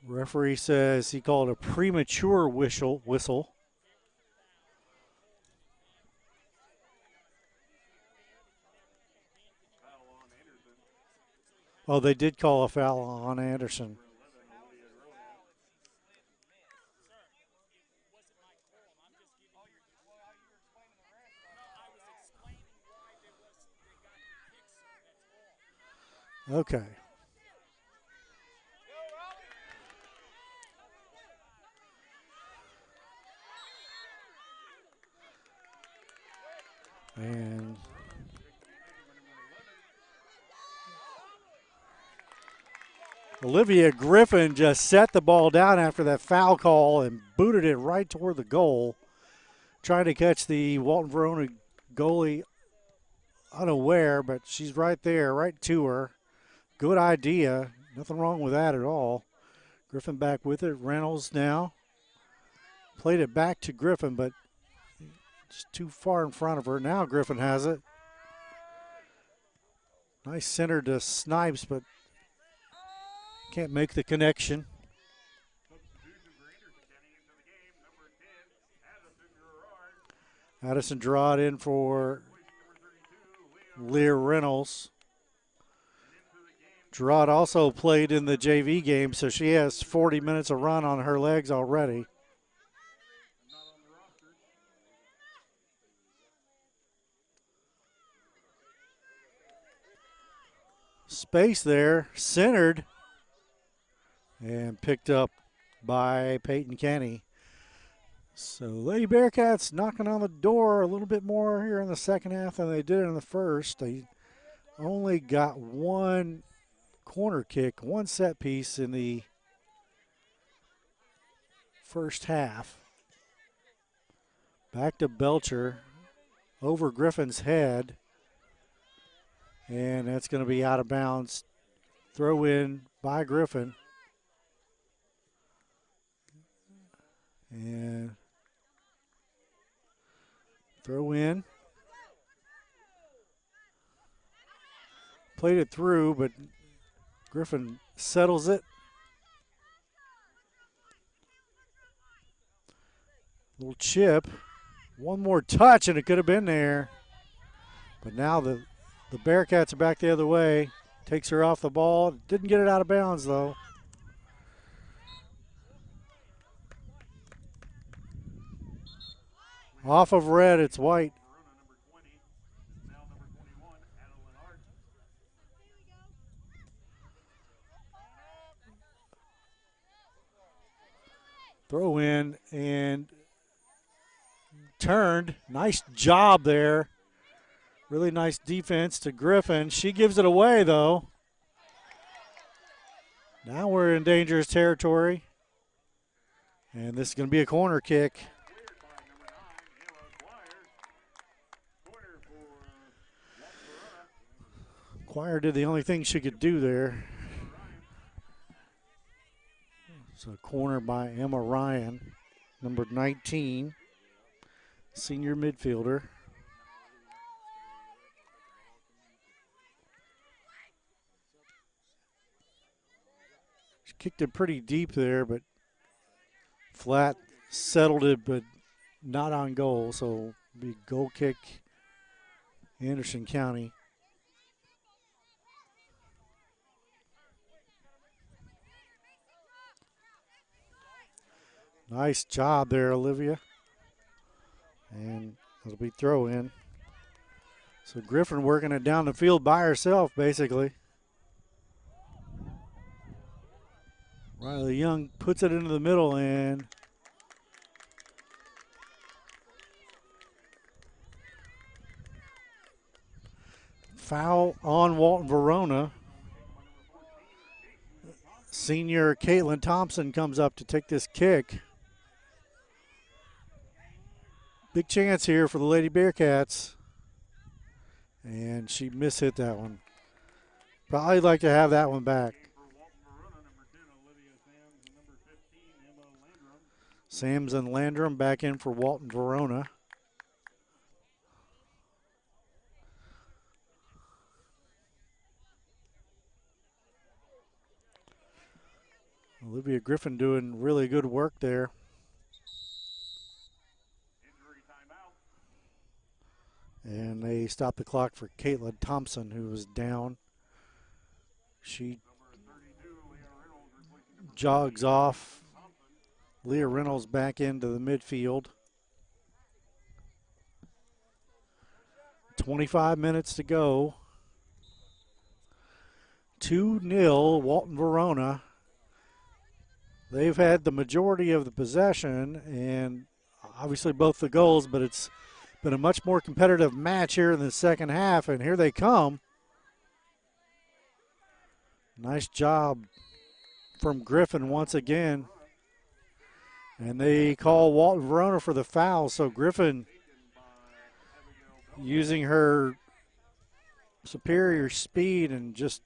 Referee says he called a premature whistle. Oh, they did call a foul on Anderson. Okay. And Olivia Griffin just set the ball down after that foul call and booted it right toward the goal, trying to catch the Walton Verona goalie unaware, but she's right there, right to her. Good idea. Nothing wrong with that at all. Griffin back with it. Reynolds now. Played it back to Griffin, but just too far in front of her. Now Griffin has it. Nice center to Snipes, but can't make the connection. Addison Gerard in for Lear Reynolds. Gerard also played in the JV game, so she has 40 minutes of run on her legs already. Space there, centered, and picked up by Peyton Kenny. So Lady Bearcats knocking on the door a little bit more here in the second half than they did in the first. They only got one corner kick, one set piece in the first half. Back to Belcher, over Griffin's head, and that's going to be out of bounds. Throw in by Griffin. And throw in. Played it through, but Griffin settles it. Little chip. One more touch, and it could have been there. But now the Bearcats are back the other way. Takes her off the ball. Didn't get it out of bounds, though. Off of red, it's white. Throw in and turned. Nice job there. Really nice defense to Griffin. She gives it away, though. Now we're in dangerous territory. And this is going to be a corner kick. Choir did the only thing she could do there. It's a corner by Emma Ryan, number 19, senior midfielder. She kicked it pretty deep there, but flat, settled it, but not on goal. So it'll be goal kick, Anderson County. Nice job there, Olivia. And it'll be throw in. So Griffin working it down the field by herself, basically. Riley Young puts it into the middle and foul on Walton Verona. Senior Caitlin Thompson comes up to take this kick. Big chance here for the Lady Bearcats. And she mishit that one. Probably like to have that one back. Sams and Landrum back in for Walton Verona. Olivia Griffin doing really good work there. And they stop the clock for Caitlin Thompson, who was down. She jogs off. Leah Reynolds back into the midfield. 25 minutes to go. 2-0 Walton Verona. They've had the majority of the possession and obviously both the goals, but it's been a much more competitive match here in the second half, and here they come. Nice job from Griffin once again. And they call Walton Verona for the foul, so Griffin using her superior speed and just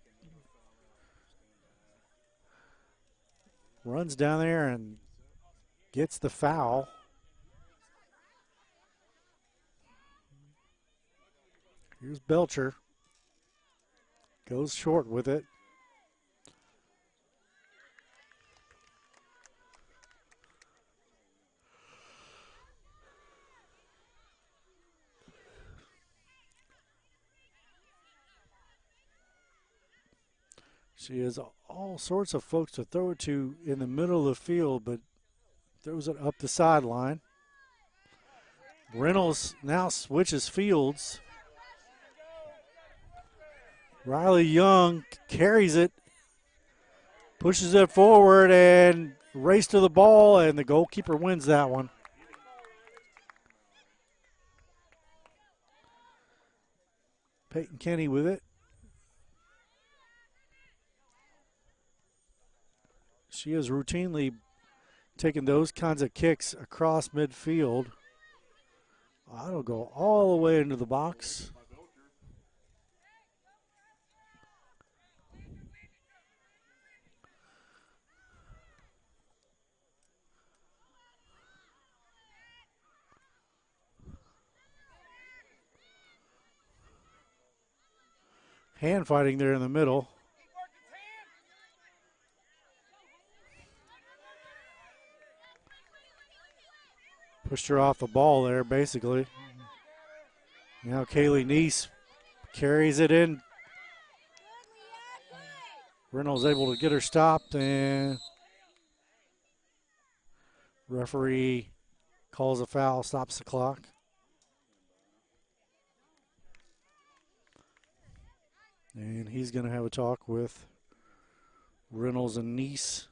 runs down there and gets the foul. Here's Belcher. Goes short with it. She has all sorts of folks to throw it to in the middle of the field, but throws it up the sideline. Reynolds now switches fields. Riley Young carries it, pushes it forward, and race to the ball, and the goalkeeper wins that one. Peyton Kenny with it. She has routinely taken those kinds of kicks across midfield. That'll go all the way into the box. Hand fighting there in the middle. Pushed her off the ball there, basically. Now Kaylee Neese carries it in. Reynolds able to get her stopped, and referee calls a foul, stops the clock. And he's going to have a talk with Reynolds and Neese.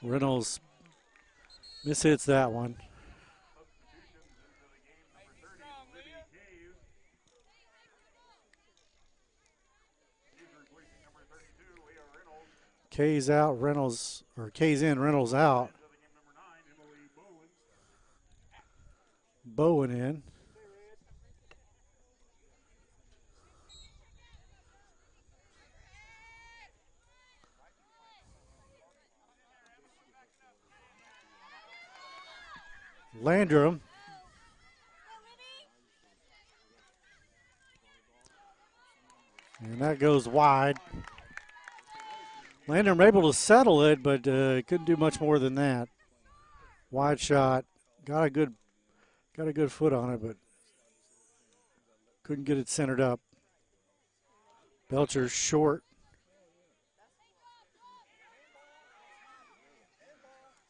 Reynolds mishits that one. K's out, Reynolds, or K's in, Reynolds out. Bowen in. Landrum. And that goes wide. Landrum able to settle it, but couldn't do much more than that. Wide shot. Got a good Got a good foot on it, but couldn't get it centered up. Belcher's short.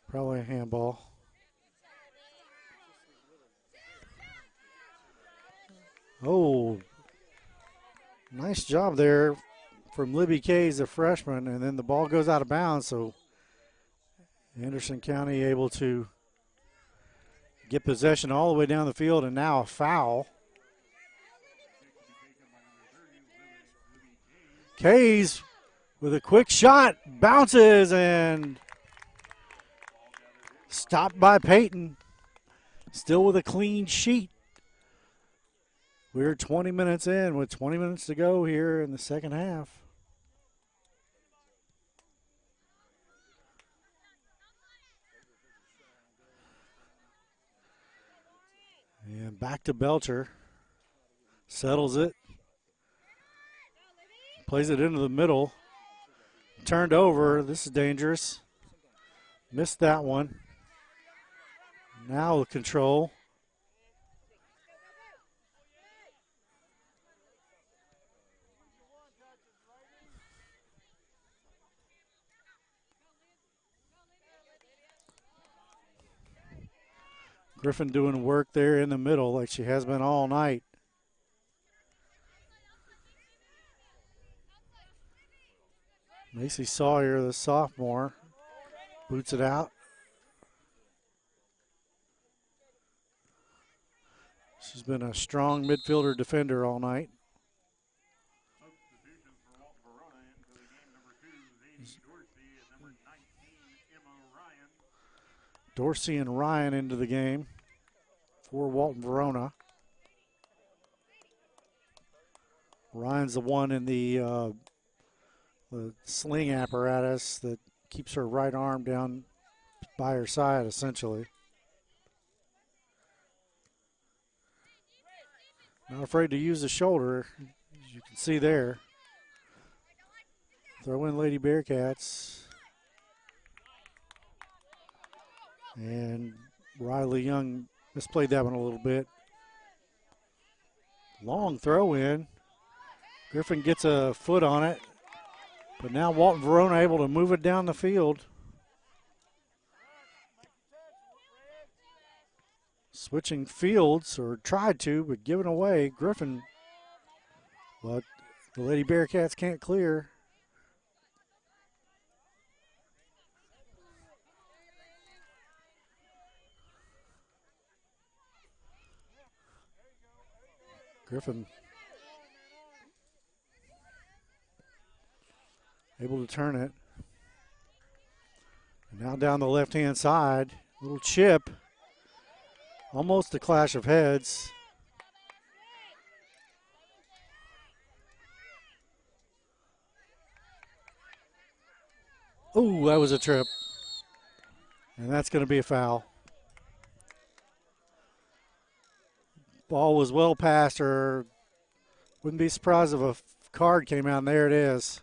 Probably a handball. Oh, nice job there from Libby Kays, the freshman, and then the ball goes out of bounds, so Anderson County able to get possession all the way down the field, and now a foul. Kays with a quick shot, bounces, and stopped by Peyton. Still with a clean sheet. We're 20 minutes in with 20 minutes to go here in the second half. And back to Belcher. Settles it. Plays it into the middle. Turned over. This is dangerous. Missed that one. Now with control. Griffin doing work there in the middle like she has been all night. Macy Sawyer, the sophomore, boots it out. She's been a strong midfielder defender all night. Substitutions for Walton Verona into the game. Number 2, Zadie Dorsey, and number 19, Emma Ryan. Dorsey and Ryan into the game for Walton Verona. Ryan's the one in the sling apparatus that keeps her right arm down by her side, essentially. Not afraid to use the shoulder, as you can see there. Throw in Lady Bearcats. And Riley Young misplayed that one a little bit. Long throw in. Griffin gets a foot on it. But now Walton Verona able to move it down the field. Switching fields, or tried to, but given away. Griffin, but the Lady Bearcats can't clear. Griffin able to turn it. And now down the left-hand side, little chip. Almost a clash of heads. Ooh, that was a trip. And that's going to be a foul. Ball was well past her. Wouldn't be surprised if a card came out, and there it is.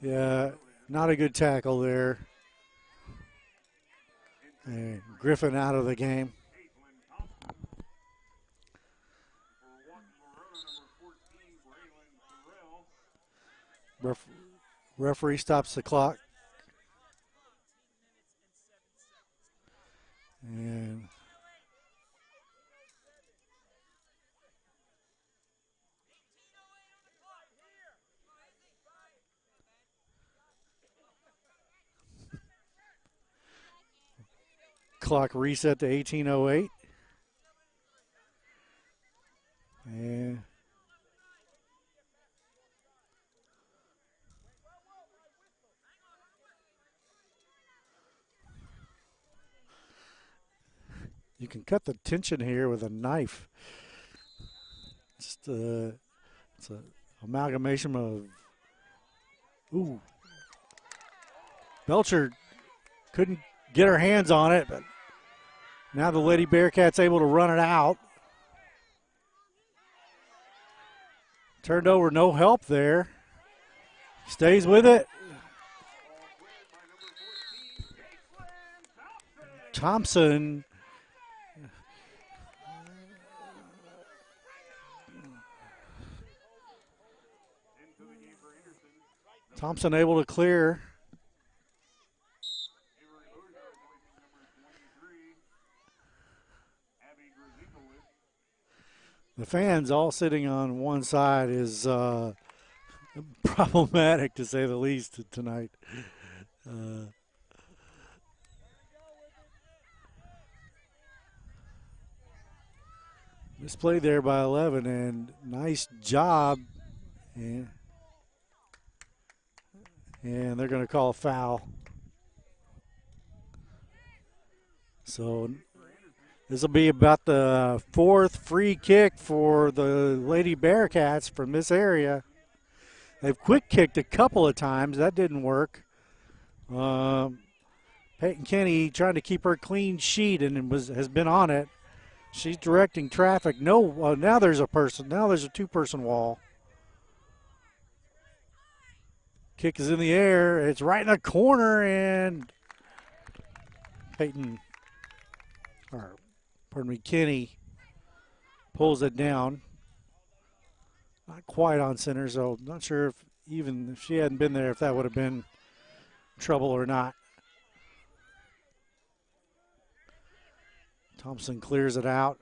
Yeah, not a good tackle there. And Griffin out of the game. Referee stops the clock. And clock reset to 18:08. And you can cut the tension here with a knife. Just it's an amalgamation of, ooh. Belcher couldn't get her hands on it, but now the Lady Bearcats able to run it out. Turned over, no help there. Stays with it. Thompson able to clear. The fans all sitting on one side is problematic, to say the least, tonight. Misplayed there by 11, and nice job. And they're going to call a foul. So this will be about the fourth free kick for the Lady Bearcats from this area. They've quick kicked a couple of times. That didn't work. Peyton Kenny trying to keep her clean sheet and has been on it. She's directing traffic. No, now there's a person. Now there's a two-person wall. Kick is in the air. It's right in the corner, and Kenny pulls it down. Not quite on center, so not sure if even if she hadn't been there, if that would have been trouble or not. Thompson clears it out.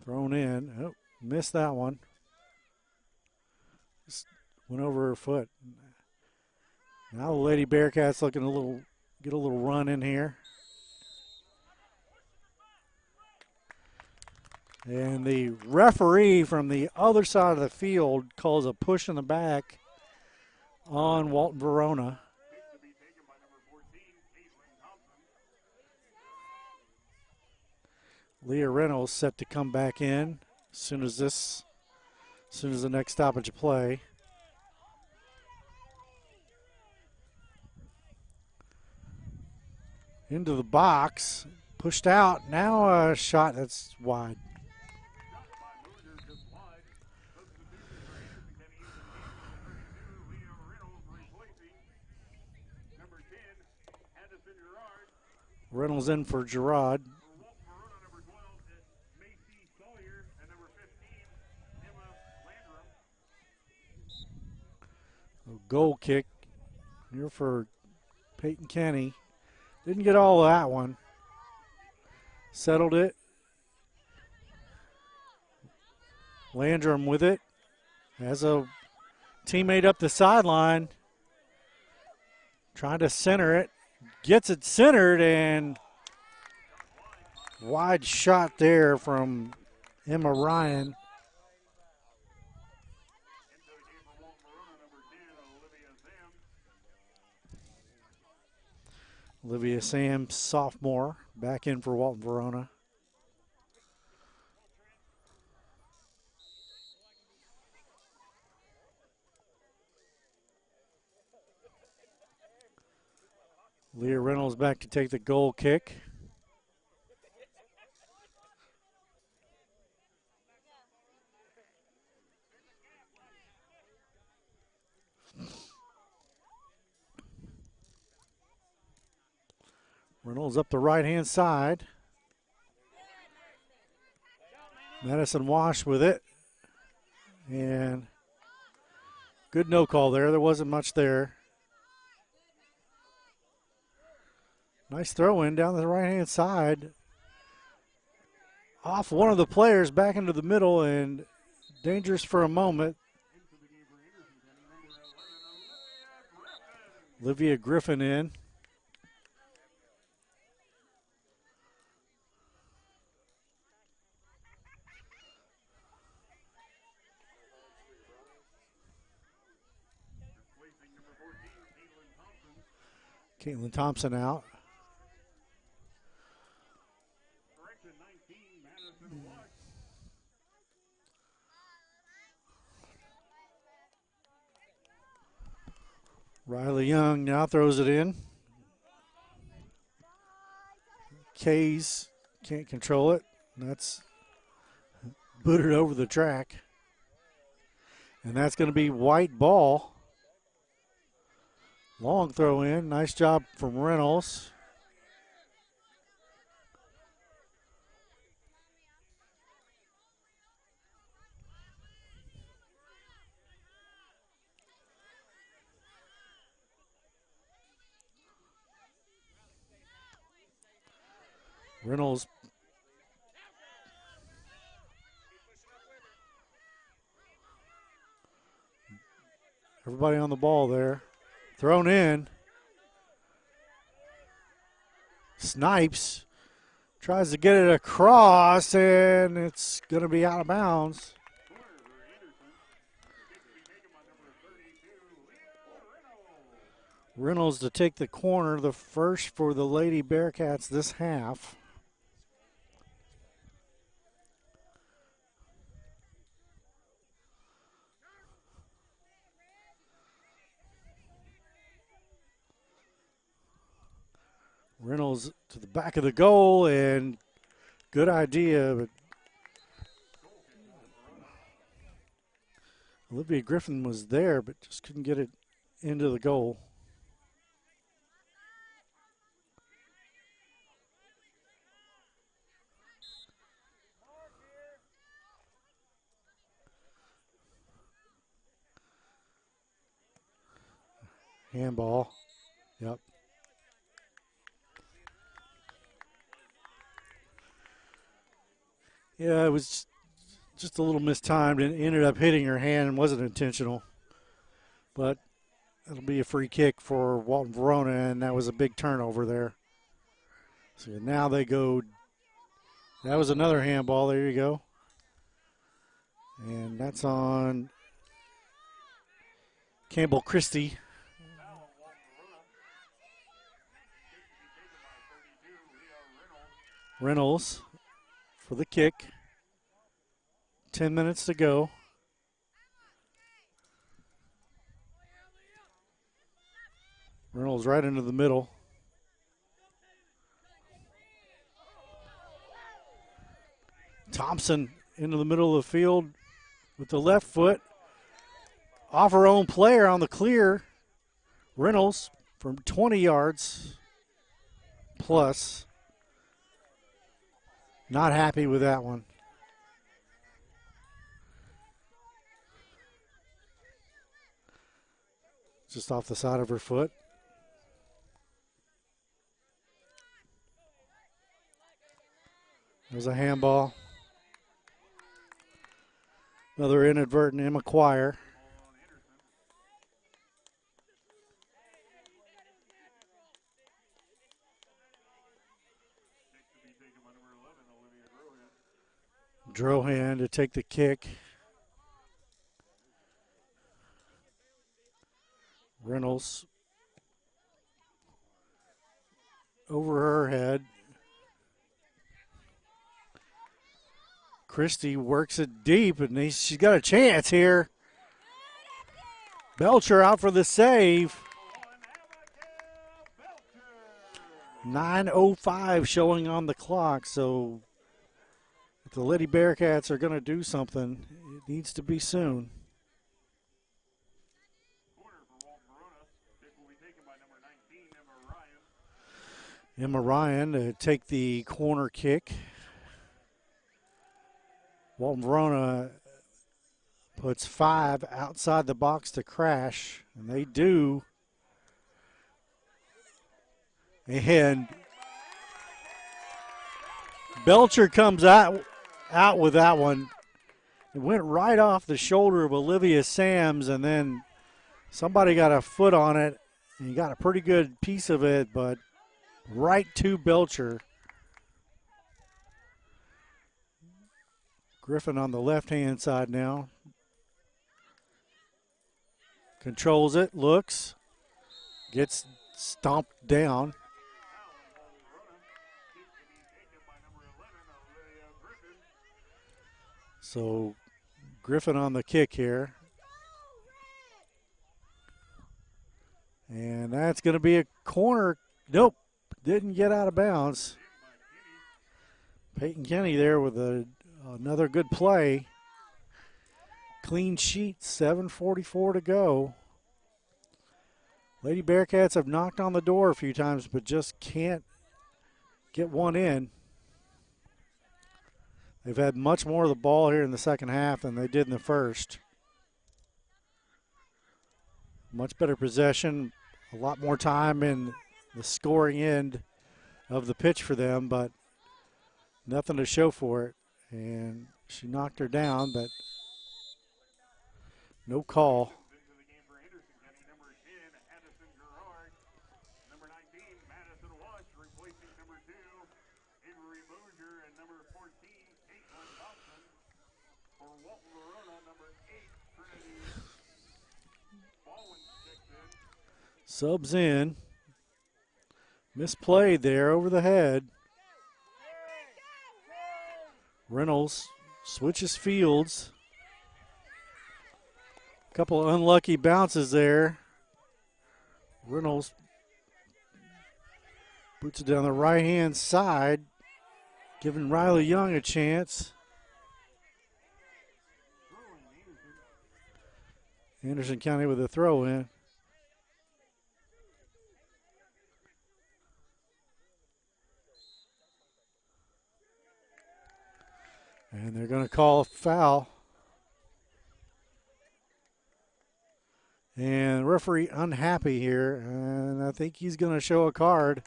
Thrown in. Oh, missed that one. Just went over her foot. Now the Lady Bearcats looking get a little run in here. And the referee from the other side of the field calls a push in the back on Walton Verona. Leah Reynolds set to come back in as soon as the next stoppage of play. Into the box, pushed out. Now a shot that's wide. Reynolds in for Gerard. A goal kick here for Peyton Kenny. Didn't get all of that one. Settled it. Landrum with it. Has a teammate up the sideline. Trying to center it. Gets it centered, and wide shot there from Emma Ryan. Olivia Sam, sophomore, back in for Walton Verona. Leah Reynolds back to take the goal kick. Reynolds up the right-hand side. Madison Wash with it. And good no call there. There wasn't much there. Nice throw in down the right-hand side. Off one of the players back into the middle and dangerous for a moment. Olivia Griffin in. Caitlin Thompson out. Riley Young now throws it in. Kays can't control it. That's booted over the track. And that's going to be white ball. Long throw in. Nice job from Reynolds. Reynolds everybody on the ball there. Thrown in. Snipes tries to get it across, and it's going to be out of bounds. Reynolds to take the corner, the first for the Lady Bearcats this half. Reynolds to the back of the goal, and good idea, but Olivia Griffin was there, but just couldn't get it into the goal. Handball. Yep. Yeah, it was just a little mistimed and ended up hitting her hand and wasn't intentional. But it'll be a free kick for Walton Verona, and that was a big turnover there. So now they go. That was another handball. There you go. And that's on Campbell Christie. Reynolds for the kick. 10 minutes to go. Reynolds right into the middle. Thompson into the middle of the field with the left foot. Off her own player on the clear. Reynolds from 20 yards plus. Not happy with that one. Just off the side of her foot. There's a handball. Another inadvertent Emma Quire. Drohan to take the kick. Reynolds over her head. Christie works it deep, and she's got a chance here. Belcher out for the save. 9:05 showing on the clock, so if the Lady Bearcats are going to do something, it needs to be soon. Emma Ryan to take the corner kick. Walton Verona puts 5 outside the box to crash, and they do. And Belcher comes out with that one. It went right off the shoulder of Olivia Sams, and then somebody got a foot on it, and he got a pretty good piece of it, but right to Belcher. Griffin on the left-hand side now. Controls it, looks, gets stomped down. So Griffin on the kick here. And that's going to be a corner. Nope, didn't get out of bounds. Peyton Kenny there with a another good play. Clean sheet, 7:44 to go. Lady Bearcats have knocked on the door a few times, but just can't get one in. They've had much more of the ball here in the second half than they did in the first. Much better possession, a lot more time in the scoring end of the pitch for them, but nothing to show for it. And she knocked her down, but no call. Into the game for Anderson County, number 10, Addison Gerard. Number 19, Madison Wash, replacing number 2, Avery Bosier, and number 14, Caitlin Thompson. For Walton Verona, number 8, Trinity Baldwin checks in. Subs in. Misplayed there over the head. Reynolds switches fields. Couple of unlucky bounces there. Reynolds puts it down the right-hand side, giving Riley Young a chance. Anderson County with a throw in. And they're going to call a foul. And referee unhappy here, and I think he's going to show a card.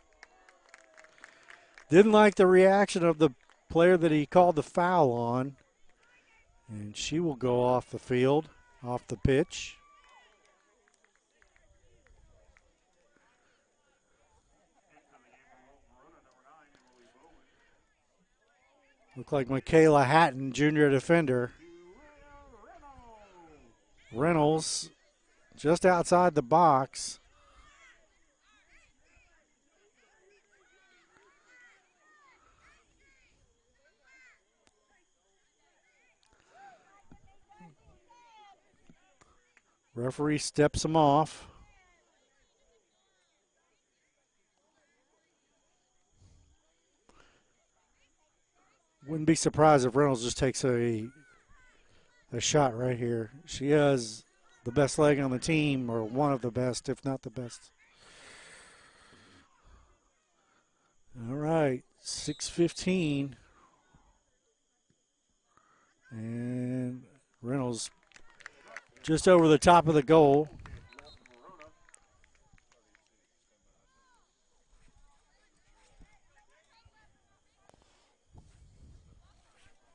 Didn't like the reaction of the player that he called the foul on. And she will go off the field, off the pitch. Look like Michaela Hatton, junior defender. Reynolds just outside the box. Referee steps him off. Wouldn't be surprised if Reynolds just takes a shot right here. She has the best leg on the team, or one of the best, if not the best. All right, 6:15. And Reynolds just over the top of the goal.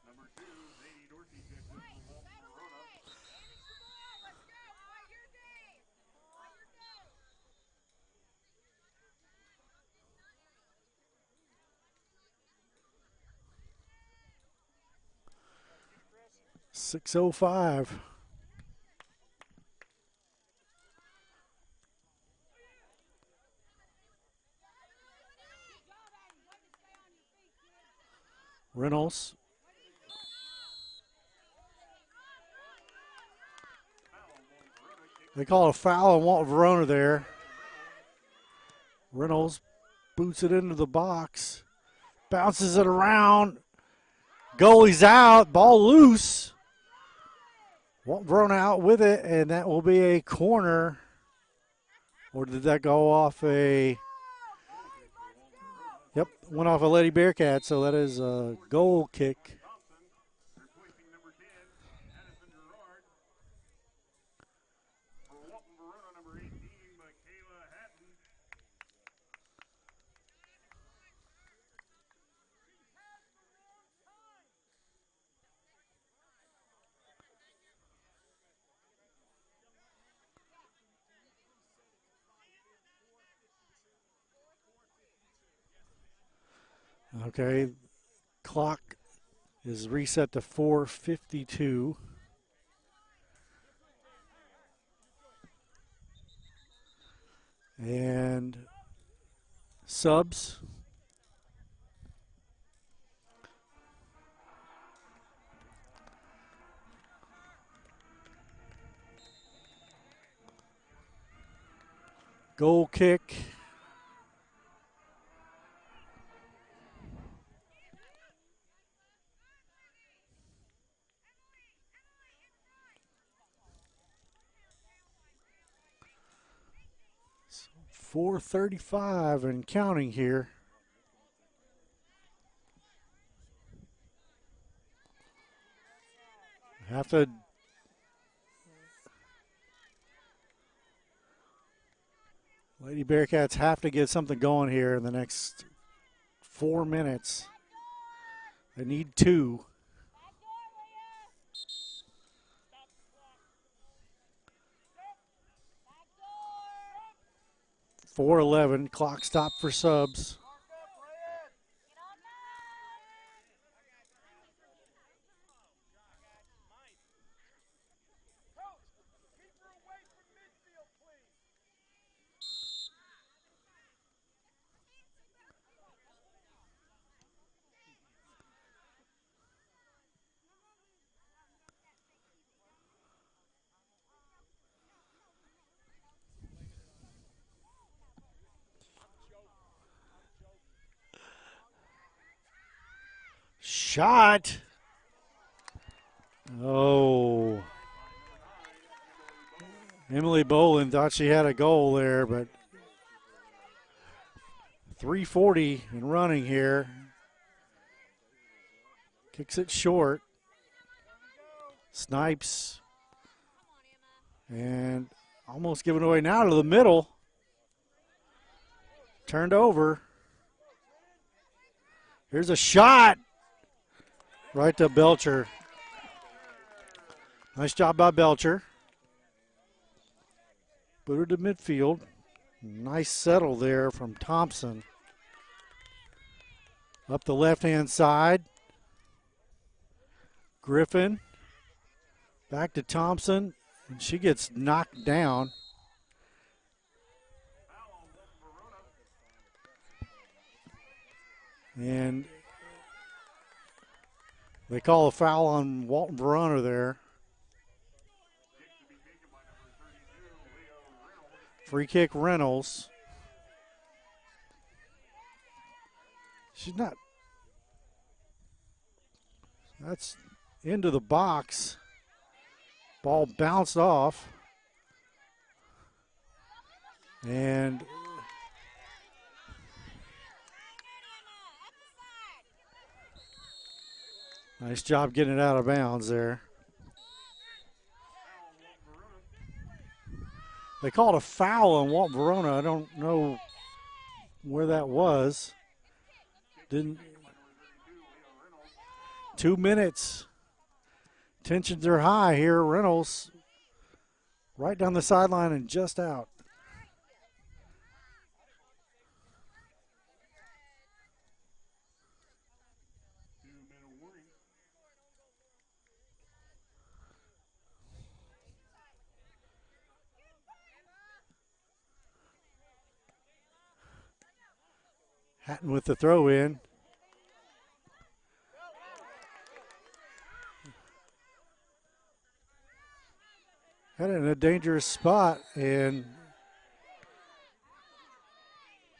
Number 2, Zadie Dorsey checks in for Walton Verona. .605. Reynolds. They call a foul on Walton Verona there. Reynolds boots it into the box. Bounces it around. Goalie's out. Ball loose. Walton Verona out with it, and that will be a corner. Or did that go off a... Yep, went off a Lady Bearcat, so that is a goal kick. Replacing number 10, Addison Gerard. For Walton Verona, number 18, Michaela Hatton. Okay, clock is reset to 4:52. And subs. Goal kick. 4:35 and counting here. Have to Lady Bearcats have to get something going here in the next 4 minutes. They need 2. .411, clock stop for subs. Shot. Oh. Emily Bolin thought she had a goal there, but 3:40 and running here. Kicks it short. Snipes. And almost giving away now to the middle. Turned over. Here's a shot. Right to Belcher. Nice job by Belcher. Put her to midfield. Nice settle there from Thompson. Up the left-hand side. Griffin. Back to Thompson. And she gets knocked down. And they call a foul on Walton Verona there. Free kick Reynolds. She's not. That's into the box. Ball bounced off. And nice job getting it out of bounds there. They called a foul on Walton Verona. I don't know where that was. Didn't. 2 minutes. Tensions are high here. Reynolds right down the sideline and just out. Hatton with the throw in. Had it in a dangerous spot, and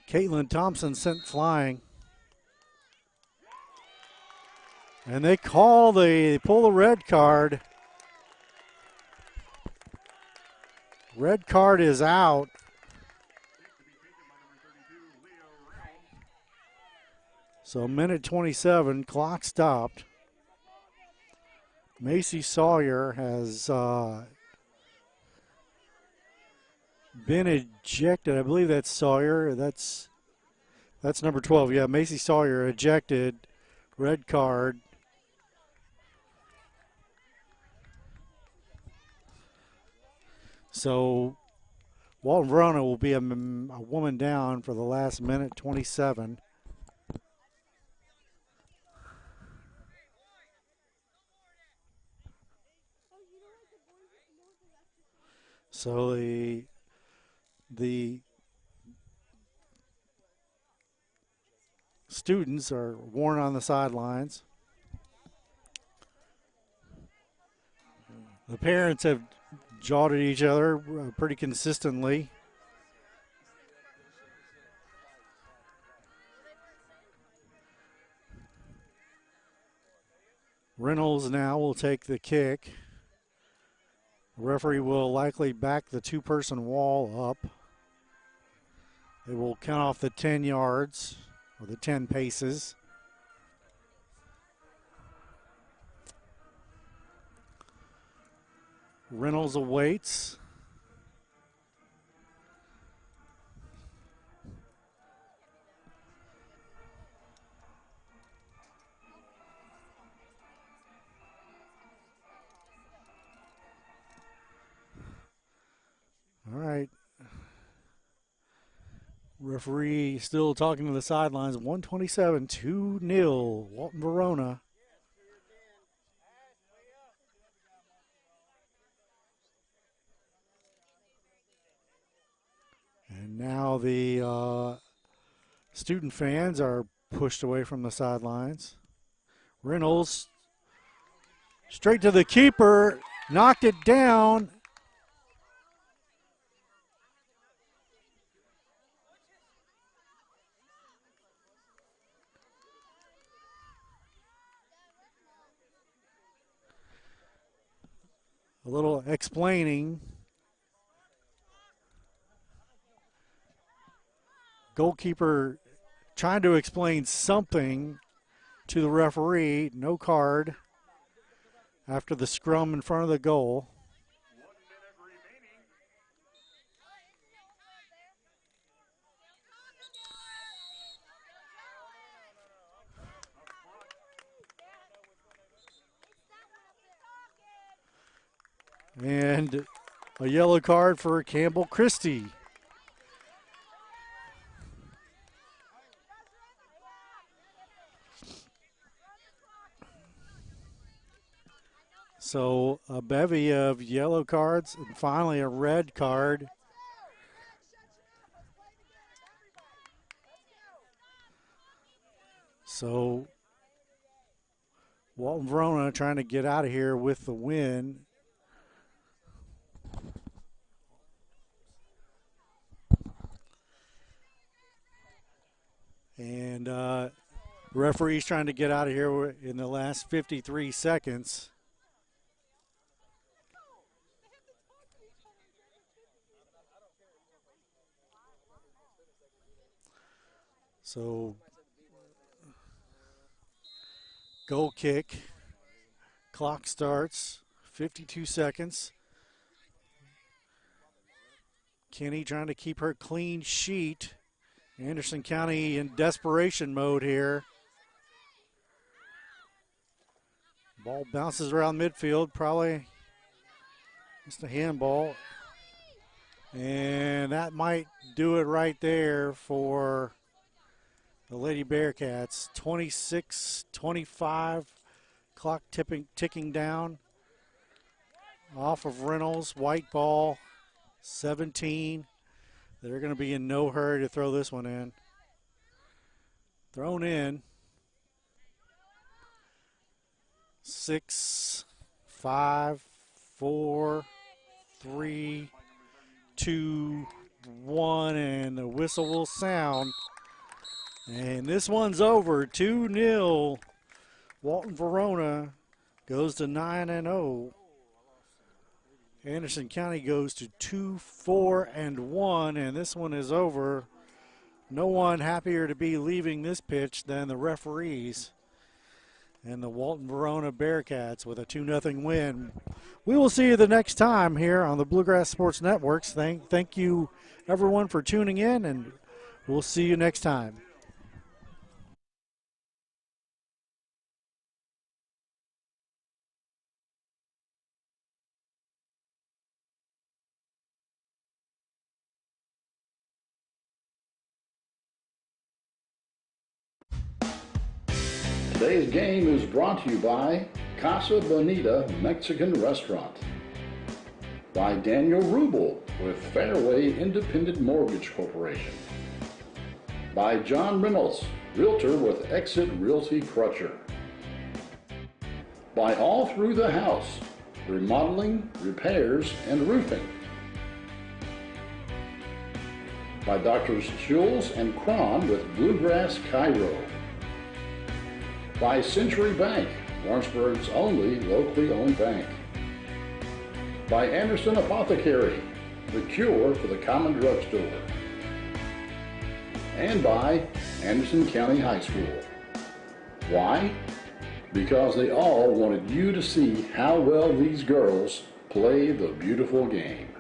Caitlin Thompson sent flying. And they pull the red card. Red card is out. So minute 27, clock stopped. Macy Sawyer has been ejected. I believe that's Sawyer. That's number 12. Yeah, Macy Sawyer ejected. Red card. So Walton Verona will be a woman down for the last minute 27. So the students are worn on the sidelines. The parents have jawed at each other pretty consistently. Reynolds now will take the kick. The referee will likely back the two-person wall up. They will count off the 10 yards or the 10 paces. Reynolds awaits. All right. Referee still talking to the sidelines. 127, 2-0, Walton Verona. And now the student fans are pushed away from the sidelines. Reynolds straight to the keeper, knocked it down. A little explaining. Goalkeeper trying to explain something to the referee. No card after the scrum in front of the goal. 1 minute remaining. And a yellow card for Campbell Christie. So a bevy of yellow cards and finally a red card. So Walton Verona trying to get out of here with the win. And referee's trying to get out of here in the last 53 seconds. So goal kick. Clock starts. 52 seconds. Kenny trying to keep her clean sheet. Anderson County in desperation mode here. Ball bounces around midfield, probably just a handball. And that might do it right there for the Lady Bearcats. 26-25, clock ticking down. Off of Reynolds, white ball, 17. They're going to be in no hurry to throw this one in. Thrown in. 6, 5, 4, 3, 2, 1, and the whistle will sound. And this one's over. 2-0. Walton Verona goes to 9-0. Anderson County goes to 2-4-1, and this one is over. No one happier to be leaving this pitch than the referees and the Walton Verona Bearcats with a 2-0 win. We will see you the next time here on the Bluegrass Sports Networks. Thank you, everyone, for tuning in, and we'll see you next time. Today's game is brought to you by Casa Bonita Mexican Restaurant, by Daniel Rubel with Fairway Independent Mortgage Corporation, by John Reynolds, Realtor with Exit Realty Crutcher, by All Through the House, Remodeling, Repairs, and Roofing, by Drs. Schulz and Cron with Bluegrass Cairo, by Century Bank, Lawrenceburg's only locally owned bank, by Anderson Apothecary, the cure for the common drugstore, and by Anderson County High School. Why? Because they all wanted you to see how well these girls play the beautiful game.